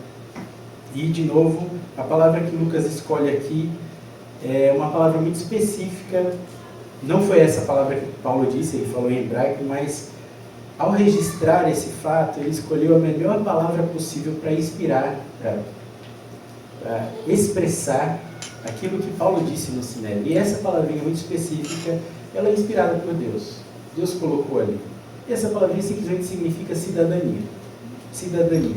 E, de novo, a palavra que Lucas escolhe aqui é uma palavra muito específica. Não foi essa palavra que Paulo disse, ele falou em hebraico, mas ao registrar esse fato, ele escolheu a melhor palavra possível para inspirar, para expressar aquilo que Paulo disse no Sinédrio. E essa palavrinha muito específica, ela é inspirada por Deus. Deus colocou ali. E essa palavrinha simplesmente significa cidadania. Cidadania.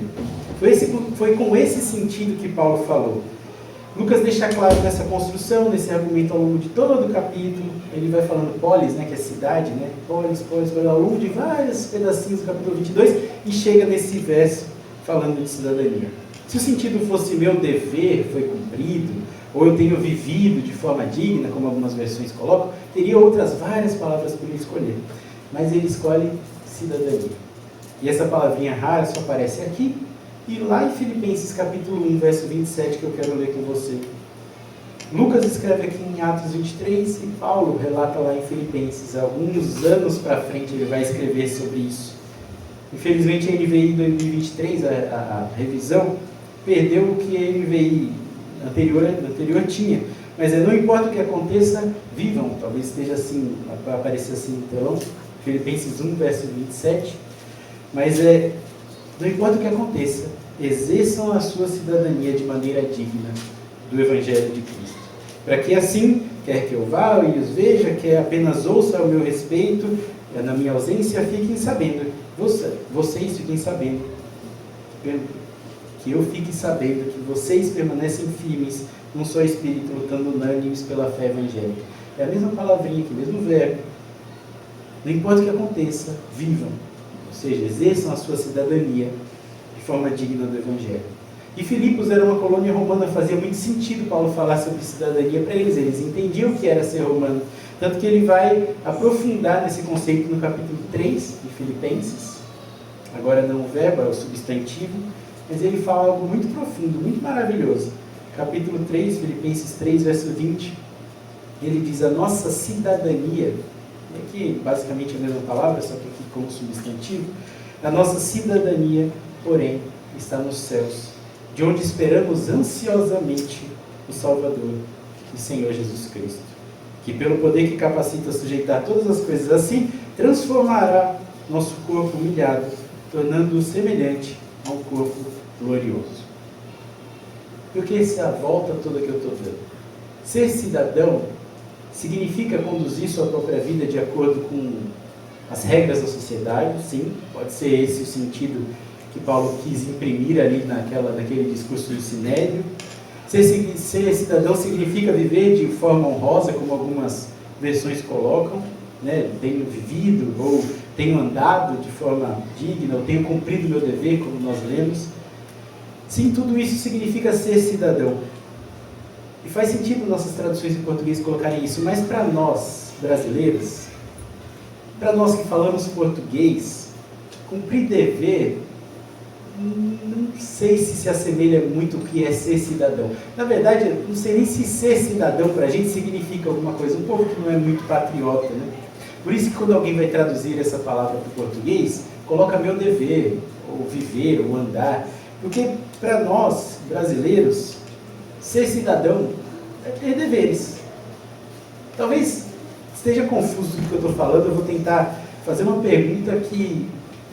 Foi com esse sentido que Paulo falou. Lucas deixa claro nessa construção, nesse argumento ao longo de todo o capítulo. Ele vai falando polis, né, que é cidade, né? Polis, ao longo de vários pedacinhos do capítulo 22, e chega nesse verso falando de cidadania. Se o sentido fosse meu dever foi cumprido, ou eu tenho vivido de forma digna, como algumas versões colocam, teria outras várias palavras para ele escolher. Mas ele escolhe cidadania. E essa palavrinha rara só aparece aqui, e lá em Filipenses capítulo 1, verso 27, que eu quero ler com você. Lucas escreve aqui em Atos 23, e Paulo relata lá em Filipenses. Alguns anos para frente ele vai escrever sobre isso. Infelizmente a NVI 2023, a revisão, perdeu o que a NVI anterior tinha. Mas não importa o que aconteça, vivam. Talvez esteja assim, vai aparecer assim no telão. Filipenses 1, verso 27. Mas não importa o que aconteça, exerçam a sua cidadania de maneira digna do Evangelho de Cristo. Para que assim, quer que eu vá e os veja, quer apenas ouça ao meu respeito, na minha ausência, fiquem sabendo. Vocês fiquem sabendo. Que eu fique sabendo que vocês permanecem firmes num só espírito, lutando unânimes pela fé evangélica. É a mesma palavrinha aqui, o mesmo verbo. Não importa o que aconteça, vivam. Ou seja, exerçam a sua cidadania de forma digna do Evangelho. E Filipos era uma colônia romana, fazia muito sentido Paulo falar sobre cidadania para eles entendiam o que era ser romano. Tanto que ele vai aprofundar nesse conceito no capítulo 3 de Filipenses. Agora não o verbo, é o substantivo, mas ele fala algo muito profundo, muito maravilhoso. Capítulo 3, Filipenses 3, verso 20, ele diz: a nossa cidadania, aqui basicamente a mesma palavra, só que aqui como substantivo, a nossa cidadania, porém, está nos céus, de onde esperamos ansiosamente o Salvador, o Senhor Jesus Cristo, que pelo poder que capacita a sujeitar todas as coisas assim, transformará nosso corpo humilhado, tornando-o semelhante a um corpo glorioso. Porque essa é a volta toda que eu estou dando. Ser cidadão significa conduzir sua própria vida de acordo com as regras da sociedade, sim, pode ser esse o sentido que Paulo quis imprimir ali naquele discurso do Sinédrio. Ser cidadão significa viver de forma honrosa, como algumas versões colocam, né? Tenho vivido, ou tenho andado de forma digna, ou tenho cumprido meu dever, como nós lemos. Sim, tudo isso significa ser cidadão. E faz sentido nossas traduções em português colocarem isso, mas para nós, brasileiros, para nós que falamos português, cumprir dever, não sei se assemelha muito ao que é ser cidadão. Na verdade, não sei nem se ser cidadão para a gente significa alguma coisa. Um povo que não é muito patriota, né? Por isso que quando alguém vai traduzir essa palavra para o português, coloca meu dever, ou viver, ou andar. Porque para nós, brasileiros, ser cidadão é ter deveres. Talvez esteja confuso do que eu estou falando, eu vou tentar fazer uma pergunta que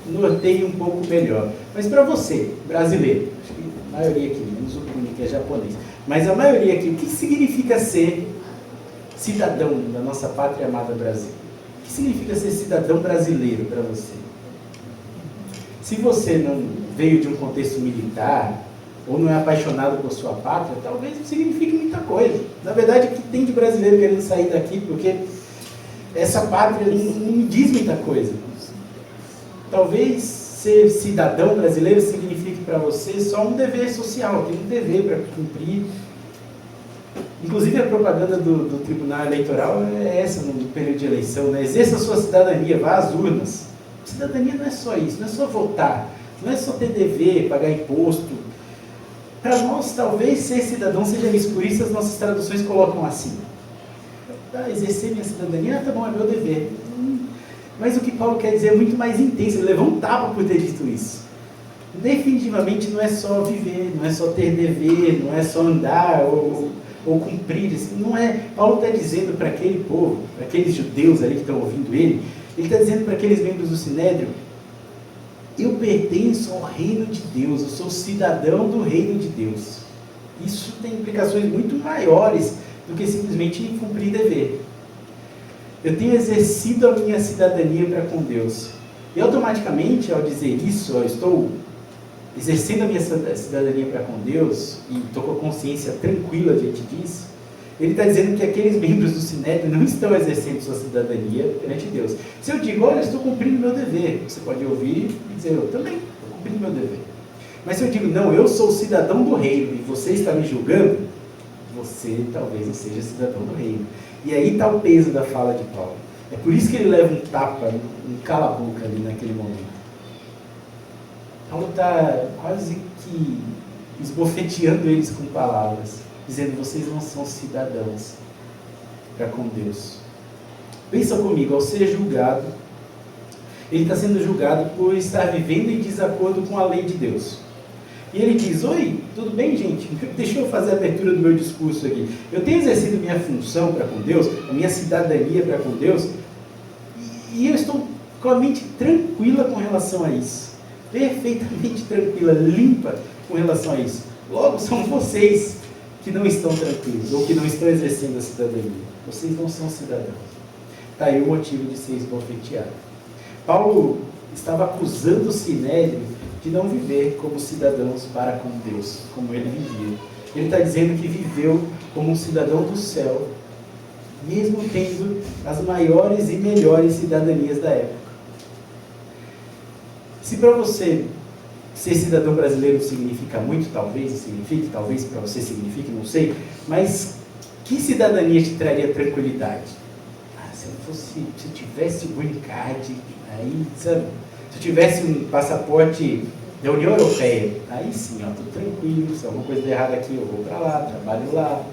norteie um pouco melhor. Mas para você, brasileiro, acho que a maioria aqui, menos o Cunha, que é japonês, mas a maioria aqui, o que significa ser cidadão da nossa pátria amada Brasil? O que significa ser cidadão brasileiro para você? Se você não veio de um contexto militar, ou não é apaixonado por sua pátria, talvez não signifique muita coisa. Na verdade, o que tem de brasileiro querendo sair daqui, porque essa pátria não me diz muita coisa. Talvez ser cidadão brasileiro signifique para você só um dever social, tem um dever para cumprir. Inclusive a propaganda do Tribunal Eleitoral é essa no período de eleição, né? Exerça a sua cidadania, vá às urnas. Cidadania não é só isso, não é só votar, não é só ter dever, pagar imposto. Para nós, talvez ser cidadão seja isso, por isso as nossas traduções colocam assim. Exercer minha cidadania, tá bom, é meu dever. Mas o que Paulo quer dizer é muito mais intenso, ele levou um tapa por ter dito isso. Definitivamente não é só viver, não é só ter dever, não é só andar ou cumprir. Não é. Paulo está dizendo para aquele povo, para aqueles judeus ali que estão ouvindo ele está dizendo para aqueles membros do Sinédrio: eu pertenço ao reino de Deus, eu sou cidadão do reino de Deus. Isso tem implicações muito maiores do que simplesmente cumprir dever. Eu tenho exercido a minha cidadania para com Deus. E automaticamente, ao dizer isso, eu estou exercendo a minha cidadania para com Deus, e estou com a consciência tranquila diante disso, ele está dizendo que aqueles membros do Sinédrio não estão exercendo sua cidadania perante Deus. Se eu digo, olha, eu estou cumprindo meu dever, você pode ouvir e dizer, eu também estou cumprindo meu dever. Mas se eu digo, não, eu sou cidadão do reino e você está me julgando, você talvez não seja cidadão do reino. E aí está o peso da fala de Paulo. É por isso que ele leva um tapa, um cala-boca ali naquele momento. Paulo está quase que esbofeteando eles com palavras, dizendo, vocês não são cidadãos para com Deus. Pensa comigo, ao ser julgado, ele está sendo julgado por estar vivendo em desacordo com a lei de Deus. E ele diz, oi, tudo bem, gente? Deixa eu fazer a abertura do meu discurso aqui. Eu tenho exercido minha função para com Deus, a minha cidadania para com Deus, e eu estou com a mente tranquila com relação a isso. Perfeitamente tranquila, limpa com relação a isso. Logo, são vocês que não estão tranquilos, ou que não estão exercendo a cidadania. Vocês não são cidadãos. Está aí o motivo de ser esbofeteado. Paulo estava acusando o Sinédrio de não viver como cidadãos para com Deus, como ele vivia. Ele está dizendo que viveu como um cidadão do céu, mesmo tendo as maiores e melhores cidadanias da época. Se para você Ser cidadão brasileiro significa muito, talvez signifique, talvez para você signifique, não sei, mas que cidadania te traria tranquilidade? Se eu tivesse o green card, aí, sabe? Se eu tivesse um passaporte da União Europeia, aí sim, ó, tudo tranquilo, se alguma coisa der errada aqui, eu vou para lá, trabalho lá.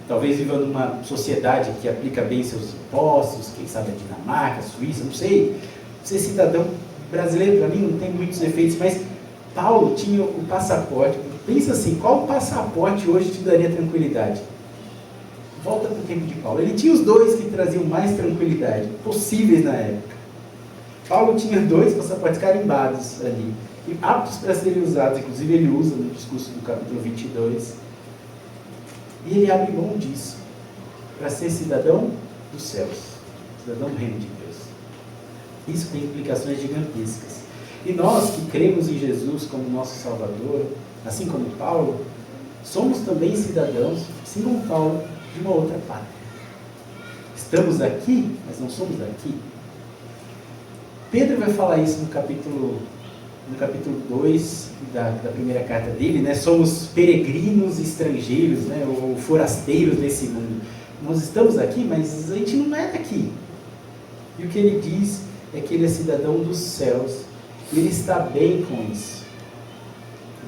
Talvez viva numa sociedade que aplica bem seus impostos, quem sabe a Dinamarca, a Suíça, não sei. Ser cidadão brasileiro, para mim, não tem muitos efeitos, mas Paulo tinha o passaporte. Pensa assim, qual passaporte hoje te daria tranquilidade? Volta para o tempo de Paulo. Ele tinha os dois que traziam mais tranquilidade, possíveis na época. Paulo tinha 2 passaportes carimbados ali, e aptos para serem usados, inclusive ele usa no discurso do capítulo 22. E ele abre mão disso, para ser cidadão dos céus, cidadão do reino de Deus. Isso tem implicações gigantescas. E nós que cremos em Jesus como nosso Salvador, assim como Paulo, somos também cidadãos, assim como Paulo, de uma outra pátria. Estamos aqui, mas não somos daqui. Pedro vai falar isso no capítulo 2 da primeira carta dele, né? Somos peregrinos estrangeiros, né? Ou forasteiros nesse mundo. Nós estamos aqui, mas a gente não é daqui. E o que ele diz é que ele é cidadão dos céus. E ele está bem com isso.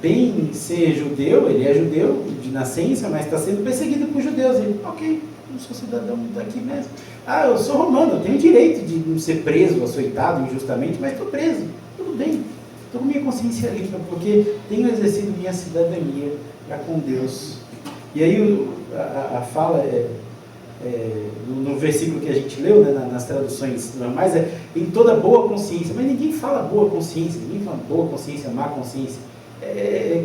Bem em ser judeu, ele é judeu de nascença, mas está sendo perseguido por judeus. Ele, ok, eu sou cidadão daqui mesmo. Ah, eu sou romano, eu tenho direito de não ser preso, açoitado injustamente, mas estou preso, tudo bem. Estou com minha consciência limpa, porque tenho exercido minha cidadania para com Deus. E aí a fala no versículo que a gente leu, né, nas traduções normais, é em toda boa consciência. Mas ninguém fala boa consciência, ninguém fala boa consciência, má consciência.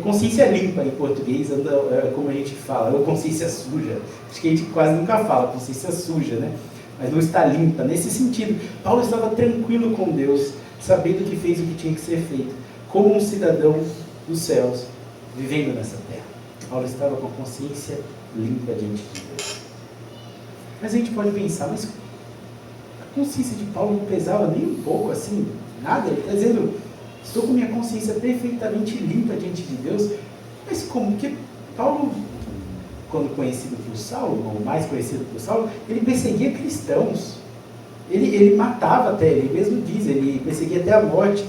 Consciência limpa em português, como a gente fala, ou consciência suja. Acho que a gente quase nunca fala consciência suja, né? Mas não está limpa. Nesse sentido, Paulo estava tranquilo com Deus, sabendo que fez o que tinha que ser feito, como um cidadão dos céus, vivendo nessa terra. Paulo estava com a consciência limpa diante de Deus. Mas a gente pode pensar, mas a consciência de Paulo não pesava nem um pouco assim, nada. Ele está dizendo, estou com minha consciência perfeitamente limpa diante de Deus. Mas como? Porque Paulo, quando conhecido por Saulo, ou mais conhecido por Saulo, ele perseguia cristãos. Ele matava até, ele mesmo diz, ele perseguia até a morte.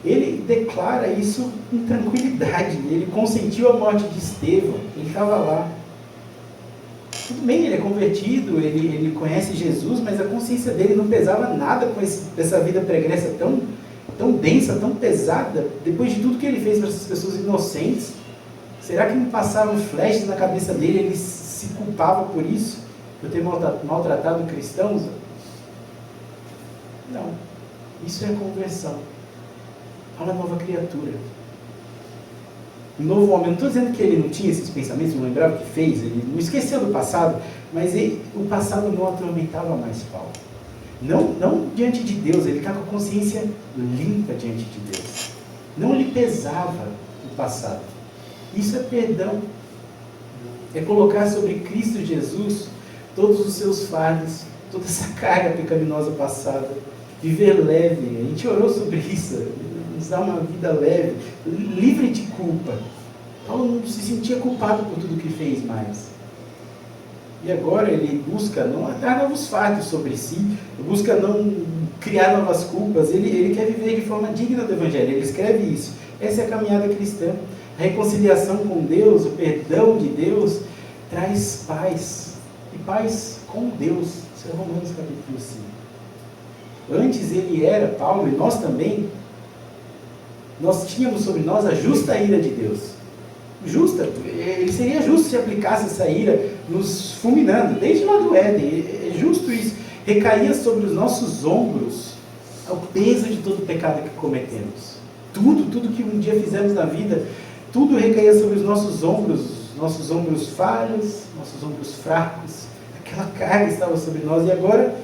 Ele declara isso com tranquilidade. Ele consentiu a morte de Estevão, ele estava lá. Tudo bem, ele é convertido, ele conhece Jesus, mas a consciência dele não pesava nada com essa vida pregressa tão densa, tão pesada, depois de tudo que ele fez para essas pessoas inocentes. Será que não passavam flashes na cabeça dele, ele se culpava por isso, por ter maltratado cristãos? Não, isso é a conversão, a uma nova criatura, um novo homem. Não estou dizendo que ele não tinha esses pensamentos, não lembrava o que fez, ele não esqueceu do passado, mas o passado não atormentava mais Paulo. Não diante de Deus, ele está com a consciência limpa diante de Deus. Não lhe pesava o passado. Isso é perdão. É colocar sobre Cristo Jesus todos os seus fardos, toda essa carga pecaminosa passada. Viver leve. A gente orou sobre isso. Nos dá uma vida leve, livre de culpa. Paulo não se sentia culpado por tudo que fez mais. E agora ele busca não dar novos fardos sobre si, busca não criar novas culpas, ele quer viver de forma digna do Evangelho, ele escreve isso. Essa é a caminhada cristã. A reconciliação com Deus, o perdão de Deus, traz paz. E paz com Deus. Isso é Romanos capítulo 5. Antes ele era, Paulo, e nós também, nós tínhamos sobre nós a justa ira de Deus. Justa, ele seria justo se aplicasse essa ira nos fulminando, desde lá do Éden. É justo isso. Recaía sobre os nossos ombros o peso de todo o pecado que cometemos. Tudo que um dia fizemos na vida, tudo recaía sobre os nossos ombros falhos, nossos ombros fracos. Aquela carga estava sobre nós. E agora,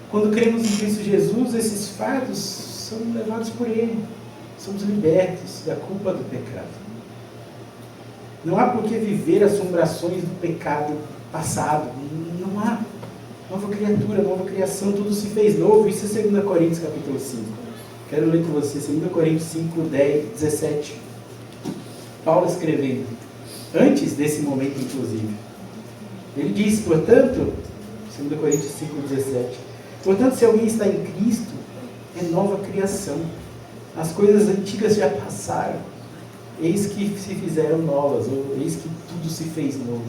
quando cremos em Cristo Jesus, esses fardos são levados por Ele. Somos libertos da culpa do pecado. Não há por que viver assombrações do pecado passado. Não há. Nova criatura, nova criação, tudo se fez novo. Isso é 2 Coríntios capítulo 5. Quero ler com você 2 Coríntios 5, 10, 17. Paulo escrevendo, antes desse momento inclusive. Ele diz, portanto, 2 Coríntios 5, 17, portanto, se alguém está em Cristo, é nova criação. As coisas antigas já passaram, eis que se fizeram novas, ou eis que tudo se fez novo.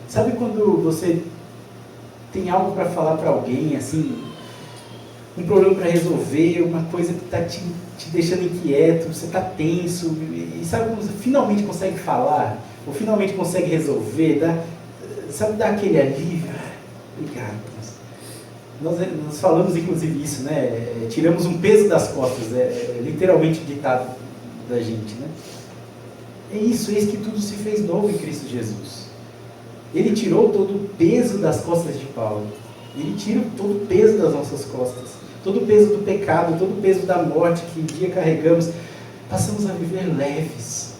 Sabe quando você tem algo para falar para alguém, assim, um problema para resolver, uma coisa que está te deixando inquieto, você está tenso, e sabe quando você finalmente consegue falar, ou finalmente consegue resolver, dá aquele alívio? Obrigado. Nós falamos inclusive isso, né? Tiramos um peso das costas, literalmente o ditado da gente, né? É isso, eis que tudo se fez novo em Cristo Jesus. Ele tirou todo o peso das costas de Paulo. Ele tira todo o peso das nossas costas, todo o peso do pecado, todo o peso da morte que um dia carregamos. Passamos a viver leves,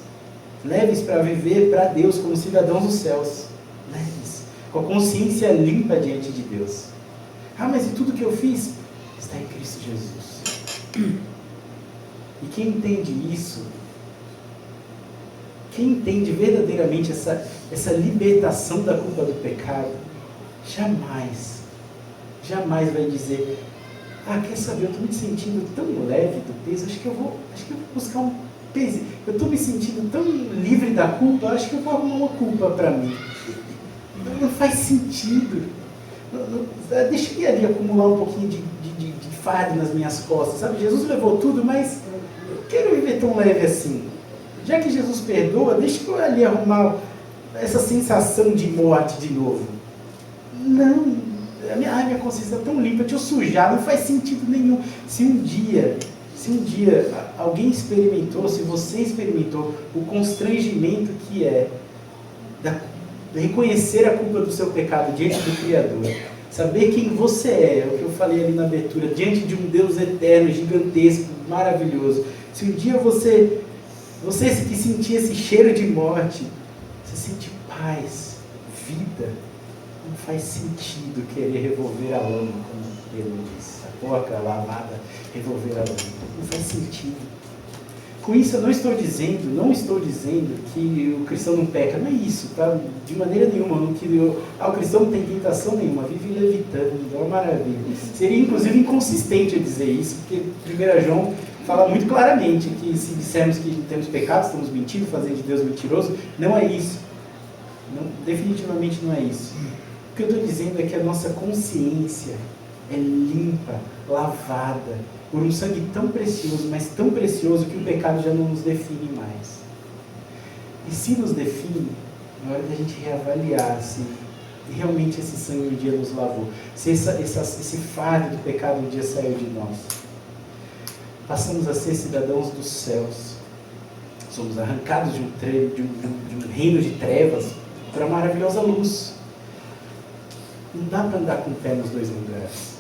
leves para viver para Deus como cidadãos dos céus, leves, com a consciência limpa diante de Deus. Ah, mas e tudo que eu fiz está em Cristo Jesus. E quem entende isso, quem entende verdadeiramente essa libertação da culpa do pecado, jamais vai dizer, quer saber, eu estou me sentindo tão leve do peso, acho que eu vou buscar um peso, eu estou me sentindo tão livre da culpa, acho que eu vou arrumar uma culpa para mim. Não faz sentido. Deixa eu ali acumular um pouquinho de fardo nas minhas costas, sabe? Jesus levou tudo, mas eu quero viver tão leve assim. Já que Jesus perdoa, deixa eu ali arrumar essa sensação de morte de novo. Não, minha consciência está tão limpa, deixa eu sujar, não faz sentido nenhum. Se um dia alguém experimentou, se você experimentou o constrangimento que é reconhecer a culpa do seu pecado diante do Criador, saber quem você é o que eu falei ali na abertura, diante de um Deus eterno, gigantesco, maravilhoso. Se um dia você que sentia esse cheiro de morte, você sente paz, vida, não faz sentido querer revolver a lama, como Pedro disse, a porca lavada, revolver a lama, não faz sentido. Com isso eu não estou dizendo que o cristão não peca, não é isso, tá? De maneira nenhuma, o cristão não tem tentação nenhuma, vive levitando, é uma maravilha. Seria inclusive inconsistente eu dizer isso, porque 1 João fala muito claramente que se dissermos que temos pecado, estamos mentindo, fazendo de Deus mentiroso, não é isso. Não, definitivamente não é isso. O que eu estou dizendo é que a nossa consciência é limpa, lavada, por um sangue tão precioso, mas tão precioso que o pecado já não nos define mais. E se nos define, é hora da gente reavaliar se realmente esse sangue um dia nos lavou, se esse fardo do pecado um dia saiu de nós. Passamos a ser cidadãos dos céus. Somos arrancados de um reino de trevas para a maravilhosa luz. Não dá para andar com o pé nos dois lugares.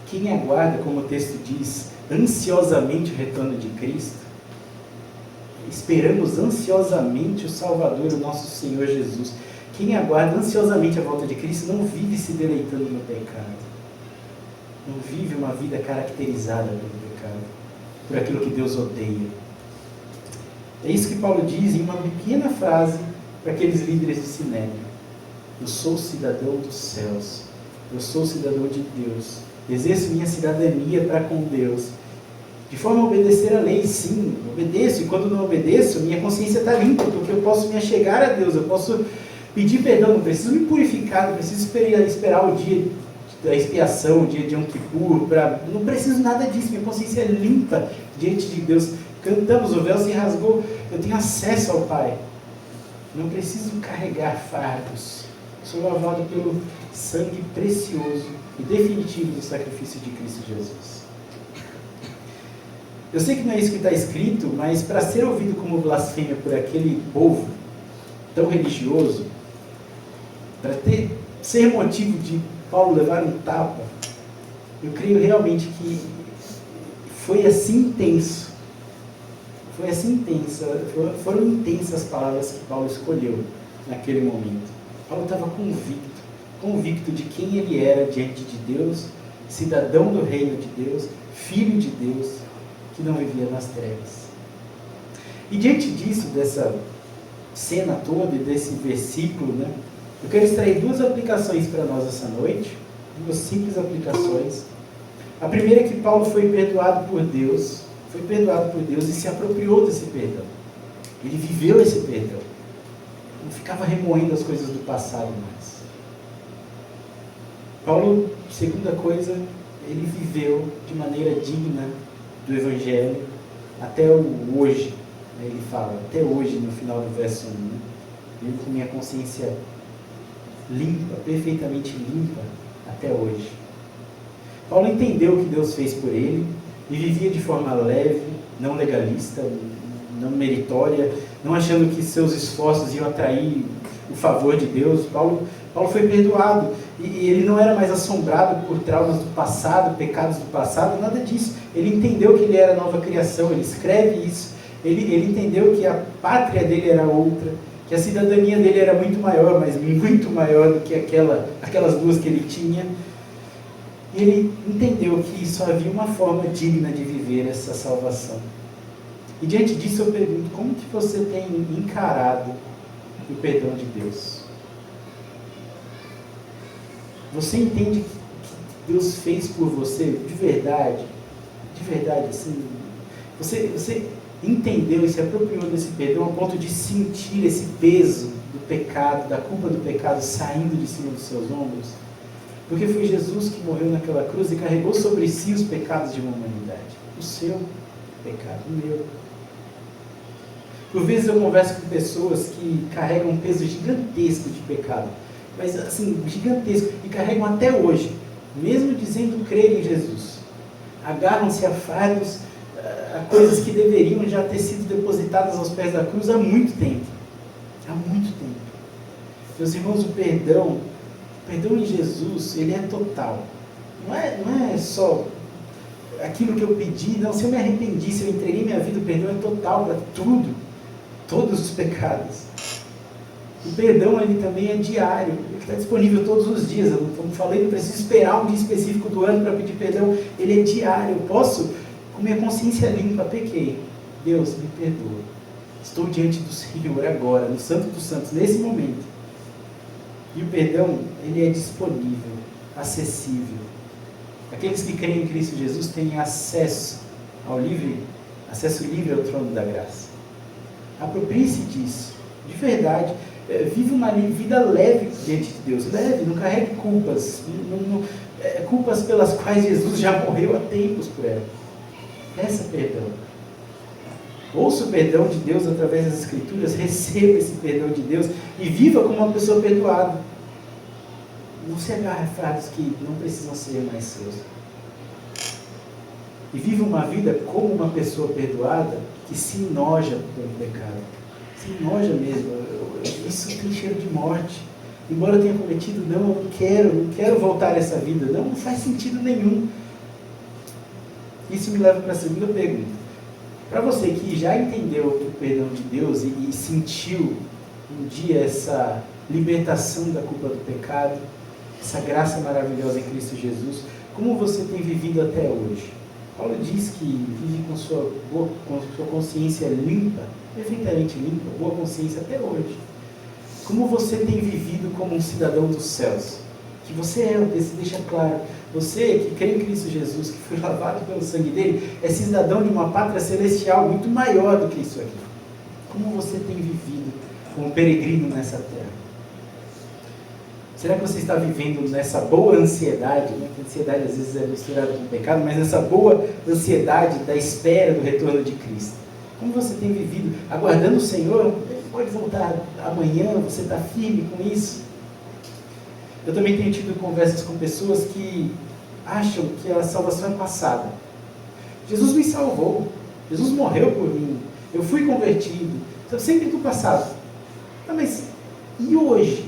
Quem aguarda, como o texto diz, ansiosamente o retorno de Cristo, esperamos ansiosamente o Salvador, o nosso Senhor Jesus. Quem aguarda ansiosamente a volta de Cristo não vive se deleitando no pecado. Não vive uma vida caracterizada pelo pecado, por aquilo que Deus odeia. É isso que Paulo diz em uma pequena frase para aqueles líderes de Sinédrio. Eu sou cidadão dos céus. Eu sou cidadão de Deus. Exerço minha cidadania para com Deus. De forma a obedecer a lei, sim, obedeço. E quando não obedeço, minha consciência está limpa, porque eu posso me achegar a Deus, eu posso pedir perdão, não preciso me purificar, não preciso esperar o dia da expiação, o dia de Yom Kippur, não preciso nada disso, minha consciência é limpa diante de Deus. Cantamos, o véu se rasgou, eu tenho acesso ao Pai. Não preciso carregar fardos. Sou lavado pelo sangue precioso e definitivo do sacrifício de Cristo Jesus. Eu sei que não é isso que está escrito, mas para ser ouvido como blasfêmia por aquele povo tão religioso, para ser motivo de Paulo levar um tapa, eu creio realmente que foi assim intenso. Foi assim intensa, foram intensas as palavras que Paulo escolheu naquele momento. Paulo estava convicto de quem ele era diante de Deus cidadão do reino de Deus, filho de Deus, que não vivia nas trevas. E diante disso, dessa cena toda e desse versículo, né, eu quero extrair duas aplicações para nós essa noite, duas simples aplicações. A primeira é que Paulo foi perdoado por Deus e se apropriou desse perdão. Ele viveu esse perdão. Não ficava remoendo as coisas do passado mais. Paulo, segunda coisa, ele viveu de maneira digna do Evangelho até o hoje. Ele fala, até hoje, no final do verso 1, né? Vivo com minha consciência limpa, perfeitamente limpa, até hoje. Paulo entendeu o que Deus fez por ele e vivia de forma leve, não legalista, não meritória, não achando que seus esforços iam atrair o favor de Deus. Paulo foi perdoado e ele não era mais assombrado por traumas do passado, pecados do passado, nada disso. Ele entendeu que ele era nova criação, ele escreve isso. Ele entendeu que a pátria dele era outra, que a cidadania dele era muito maior, mas muito maior do que aquelas duas que ele tinha. E ele entendeu que só havia uma forma digna de viver essa salvação. E diante disso eu pergunto, como que você tem encarado o perdão de Deus? Você entende que Deus fez por você de verdade, assim, você entendeu e se apropriou desse perdão a ponto de sentir esse peso do pecado, da culpa do pecado saindo de cima dos seus ombros? Porque foi Jesus que morreu naquela cruz e carregou sobre si os pecados de uma humanidade. O seu pecado, o meu. Por vezes eu converso com pessoas que carregam um peso gigantesco de pecado, mas assim, gigantesco, e carregam até hoje, mesmo dizendo crer em Jesus. Agarram-se a fardos, a coisas que deveriam já ter sido depositadas aos pés da cruz há muito tempo. Há muito tempo. Meus irmãos, o perdão em Jesus, ele é total. Não é só aquilo que eu pedi, não. Se eu me arrependi, se eu entreguei minha vida, o perdão é total para tudo, todos os pecados. O perdão, ele também é diário, ele está disponível todos os dias. Eu não falei, não preciso esperar um dia específico do ano para pedir perdão, ele é diário. Eu posso, com minha consciência limpa, pequei. Deus, me perdoa. Estou diante do Senhor agora, no Santo dos Santos, nesse momento. E o perdão, ele é disponível, acessível. Aqueles que creem em Cristo Jesus têm acesso livre ao trono da graça. Aproprie-se disso, de verdade. Viva uma vida leve diante de Deus, leve, não carregue culpas, culpas pelas quais Jesus já morreu há tempos por ela. Peça perdão. Ouça o perdão de Deus através das Escrituras, receba esse perdão de Deus e viva como uma pessoa perdoada. Não se agarre a fardos que não precisam ser mais seus. E viva uma vida como uma pessoa perdoada que se enoja pelo pecado. Se enoja mesmo. Isso tem cheiro de morte. Embora eu tenha cometido, não quero voltar a essa vida. Não faz sentido nenhum. Isso me leva para a segunda pergunta. Para você que já entendeu o perdão de Deus e sentiu um dia essa libertação da culpa do pecado, essa graça maravilhosa em Cristo Jesus, como você tem vivido até hoje? Paulo diz que vive com sua consciência limpa, perfeitamente limpa, boa consciência até hoje. Como você tem vivido como um cidadão dos céus? Que você deixa claro. Você que crê em Cristo Jesus, que foi lavado pelo sangue dele, é cidadão de uma pátria celestial muito maior do que isso aqui. Como você tem vivido como peregrino nessa terra? Será que você está vivendo nessa boa ansiedade, né? Que a ansiedade às vezes é misturada com pecado, mas nessa boa ansiedade da espera do retorno de Cristo? Como você tem vivido aguardando o Senhor? Ele pode voltar amanhã, você está firme com isso? Eu também tenho tido conversas com pessoas que acham que a salvação é passada. Jesus me salvou, Jesus morreu por mim, eu fui convertido, sempre do passado. Não, mas e hoje?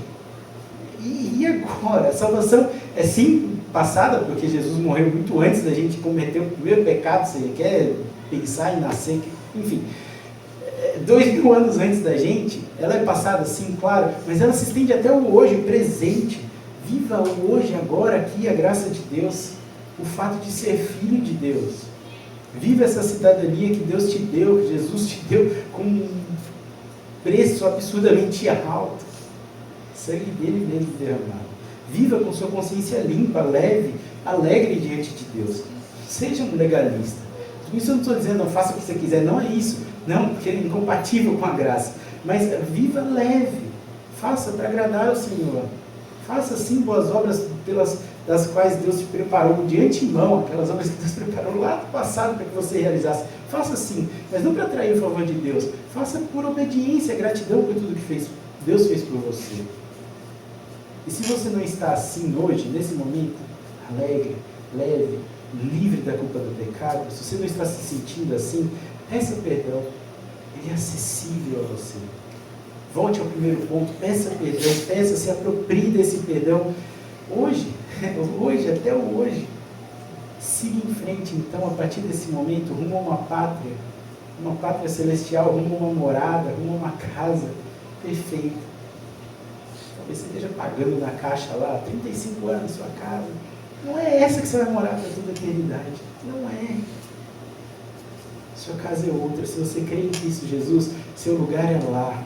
E agora? A salvação é sim passada, porque Jesus morreu muito antes da gente cometer o primeiro pecado, se ele quer pensar em nascer, enfim. 2000 anos antes da gente, ela é passada sim, claro, mas ela se estende até o hoje, o presente. Viva o hoje, agora, aqui, a graça de Deus. o fato de ser filho de Deus. Viva essa cidadania que Deus te deu, que Jesus te deu, com um preço absurdamente alto. Sangue dele mesmo derramado. Viva com sua consciência limpa, leve, alegre diante de Deus. Seja um legalista. Por isso eu não estou dizendo, não faça o que você quiser, não é isso. Não, porque é incompatível com a graça. Mas viva leve. Faça para agradar ao Senhor. Faça sim boas obras das quais Deus te preparou de antemão, aquelas obras que Deus preparou lá no passado para que você realizasse. Faça sim, mas não para atrair o favor de Deus. Faça por obediência, gratidão por tudo que Deus fez por você. E se você não está assim hoje, nesse momento, alegre, leve, livre da culpa do pecado, se você não está se sentindo assim, peça perdão. Ele é acessível a você. Volte ao primeiro ponto, peça perdão, se aproprie desse perdão. Hoje, até hoje, siga em frente então, a partir desse momento, rumo a uma pátria celestial, rumo a uma morada, rumo a uma casa perfeita. Talvez você esteja pagando na caixa lá, 35 anos, sua casa. Não é essa que você vai morar para toda a eternidade. Não é. Sua casa é outra. Se você crê em Cristo Jesus, seu lugar é lá.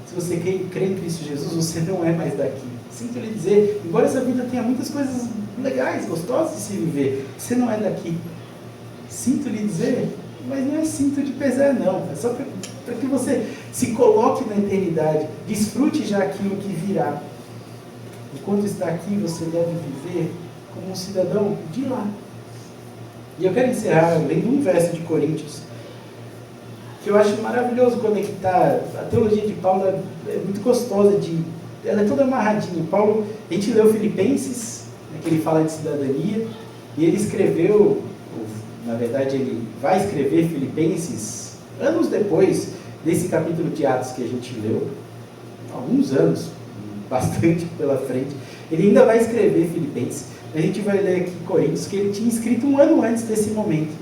Se você crê em Cristo Jesus, você não é mais daqui. Sinto lhe dizer, embora essa vida tenha muitas coisas legais, gostosas de se viver, você não é daqui. Sinto lhe dizer, mas não é cinto de pesar não. É só para que você se coloque na eternidade. Desfrute já aquilo que virá. Enquanto está aqui, você deve viver como um cidadão de lá. E eu quero encerrar lendo um verso de Coríntios, que eu acho maravilhoso conectar. A teologia de Paulo é muito gostosa, ela é toda amarradinha. Paulo, a gente leu Filipenses, né, que ele fala de cidadania, e ele escreveu, na verdade ele vai escrever Filipenses anos depois desse capítulo de Atos que a gente leu, alguns anos, bastante pela frente. Ele ainda vai escrever Filipenses. A gente vai ler aqui Coríntios, que ele tinha escrito um ano antes desse momento.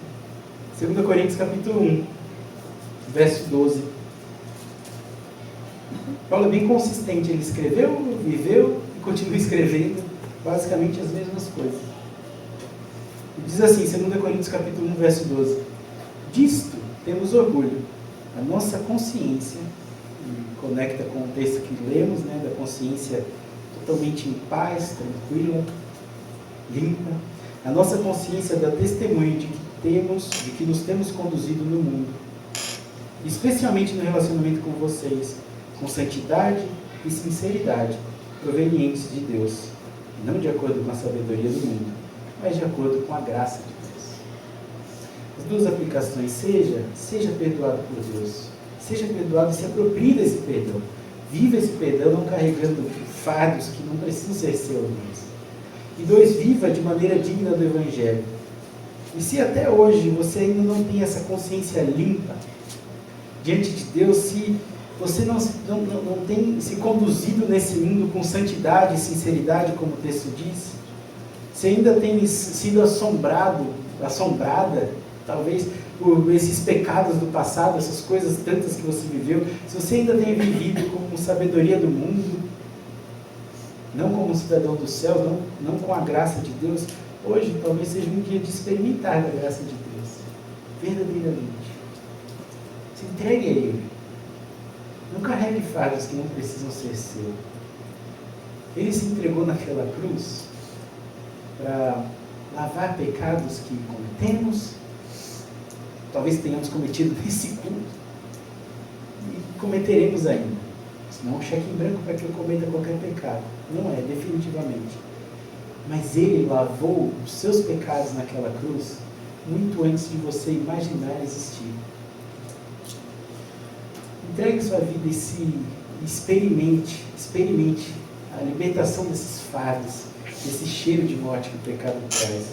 2 Coríntios capítulo 1, verso 12. Paulo é bem consistente, ele escreveu, viveu e continua escrevendo basicamente as mesmas coisas. Ele diz assim, 2 Coríntios capítulo 1, verso 12. Disto temos orgulho, a nossa consciência, e conecta com o texto que lemos, né, da consciência totalmente em paz, tranquila, limpa. A nossa consciência dá testemunho de que nos temos conduzido no mundo, especialmente no relacionamento com vocês, com santidade e sinceridade, provenientes de Deus, e não de acordo com a sabedoria do mundo, mas de acordo com a graça de Deus. As duas aplicações, seja perdoado por Deus, seja perdoado e se aproprie desse perdão. Viva esse perdão não carregando fardos que não precisam ser seus mais. E 2, viva de maneira digna do Evangelho. E se até hoje você ainda não tem essa consciência limpa diante de Deus, se você não tem se conduzido nesse mundo com santidade e sinceridade, como o texto diz, se ainda tem sido assombrada, talvez por esses pecados do passado, essas coisas tantas que você viveu, se você ainda tem vivido com sabedoria do mundo, não como um cidadão do céu, não com a graça de Deus, hoje talvez seja um dia de experimentar da graça de Deus, verdadeiramente. Se entregue a Ele. Não carregue fardos que não precisam ser seus. Ele se entregou naquela cruz para lavar pecados que cometemos, talvez tenhamos cometido nesse culto, e cometeremos ainda. Não um cheque em branco para que eu cometa qualquer pecado. Não é, definitivamente. Mas Ele lavou os seus pecados naquela cruz muito antes de você imaginar existir. Entregue sua vida e experimente a libertação desses fardos, desse cheiro de morte que o pecado traz.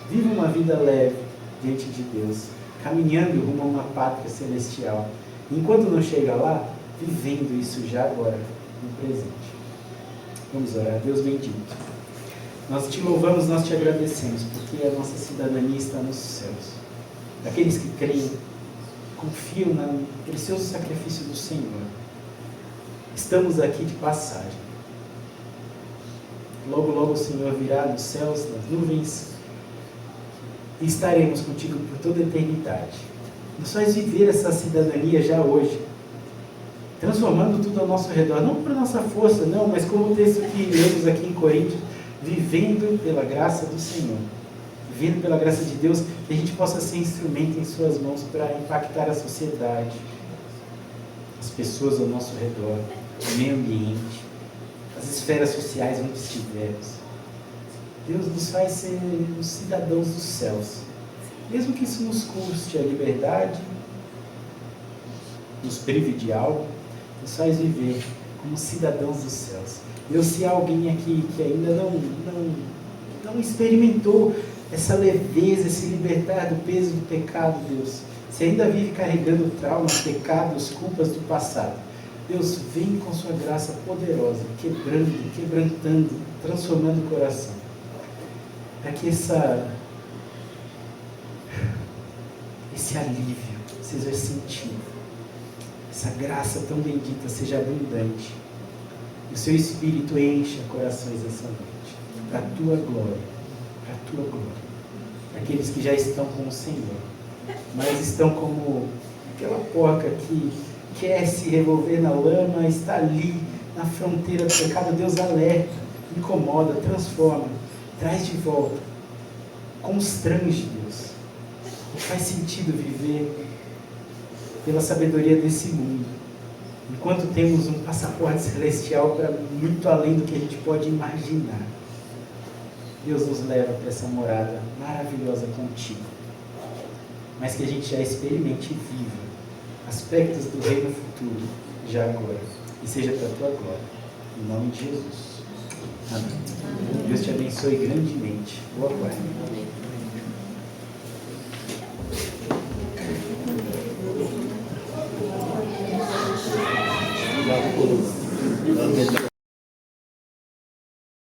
Viva uma vida leve diante de Deus, caminhando rumo a uma pátria celestial. Enquanto não chega lá, vivendo isso já agora, no presente. Vamos orar. Deus bendito, nós te louvamos, nós te agradecemos, porque a nossa cidadania está nos céus. Aqueles que creem, confiam no precioso sacrifício do Senhor. Estamos aqui de passagem. Logo, logo o Senhor virá nos céus, nas nuvens, e estaremos contigo por toda a eternidade. Nos faz viver essa cidadania já hoje, transformando tudo ao nosso redor, não por nossa força, não, mas como o texto que lemos aqui em Coríntios, vivendo pela graça do Senhor, vivendo pela graça de Deus, que a gente possa ser instrumento em suas mãos para impactar a sociedade, as pessoas ao nosso redor, o meio ambiente, as esferas sociais onde estivermos. Deus nos faz ser os cidadãos dos céus, mesmo que isso nos custe a liberdade, nos prive de algo, nos faz viver como cidadãos dos céus. Deus, se há alguém aqui que ainda não experimentou essa leveza, esse libertar do peso do pecado, Deus, se ainda vive carregando traumas, pecados, culpas do passado, Deus, vem com sua graça poderosa, quebrantando, transformando o coração, para que esse alívio seja sentido, essa graça tão bendita seja abundante, e o seu Espírito encha corações essa noite, para a tua glória, aqueles que já estão com o Senhor, mas estão como aquela porca que quer se revolver na lama, está ali na fronteira do pecado. Deus alerta, incomoda, transforma, traz de volta, constrange, Deus. Não faz sentido viver pela sabedoria desse mundo, enquanto temos um passaporte celestial para muito além do que a gente pode imaginar. Deus nos leva para essa morada maravilhosa contigo, mas que a gente já experimente e viva aspectos do reino futuro, já agora, e seja para a tua glória, em nome de Jesus. Amém. Deus te abençoe grandemente. Boa tarde.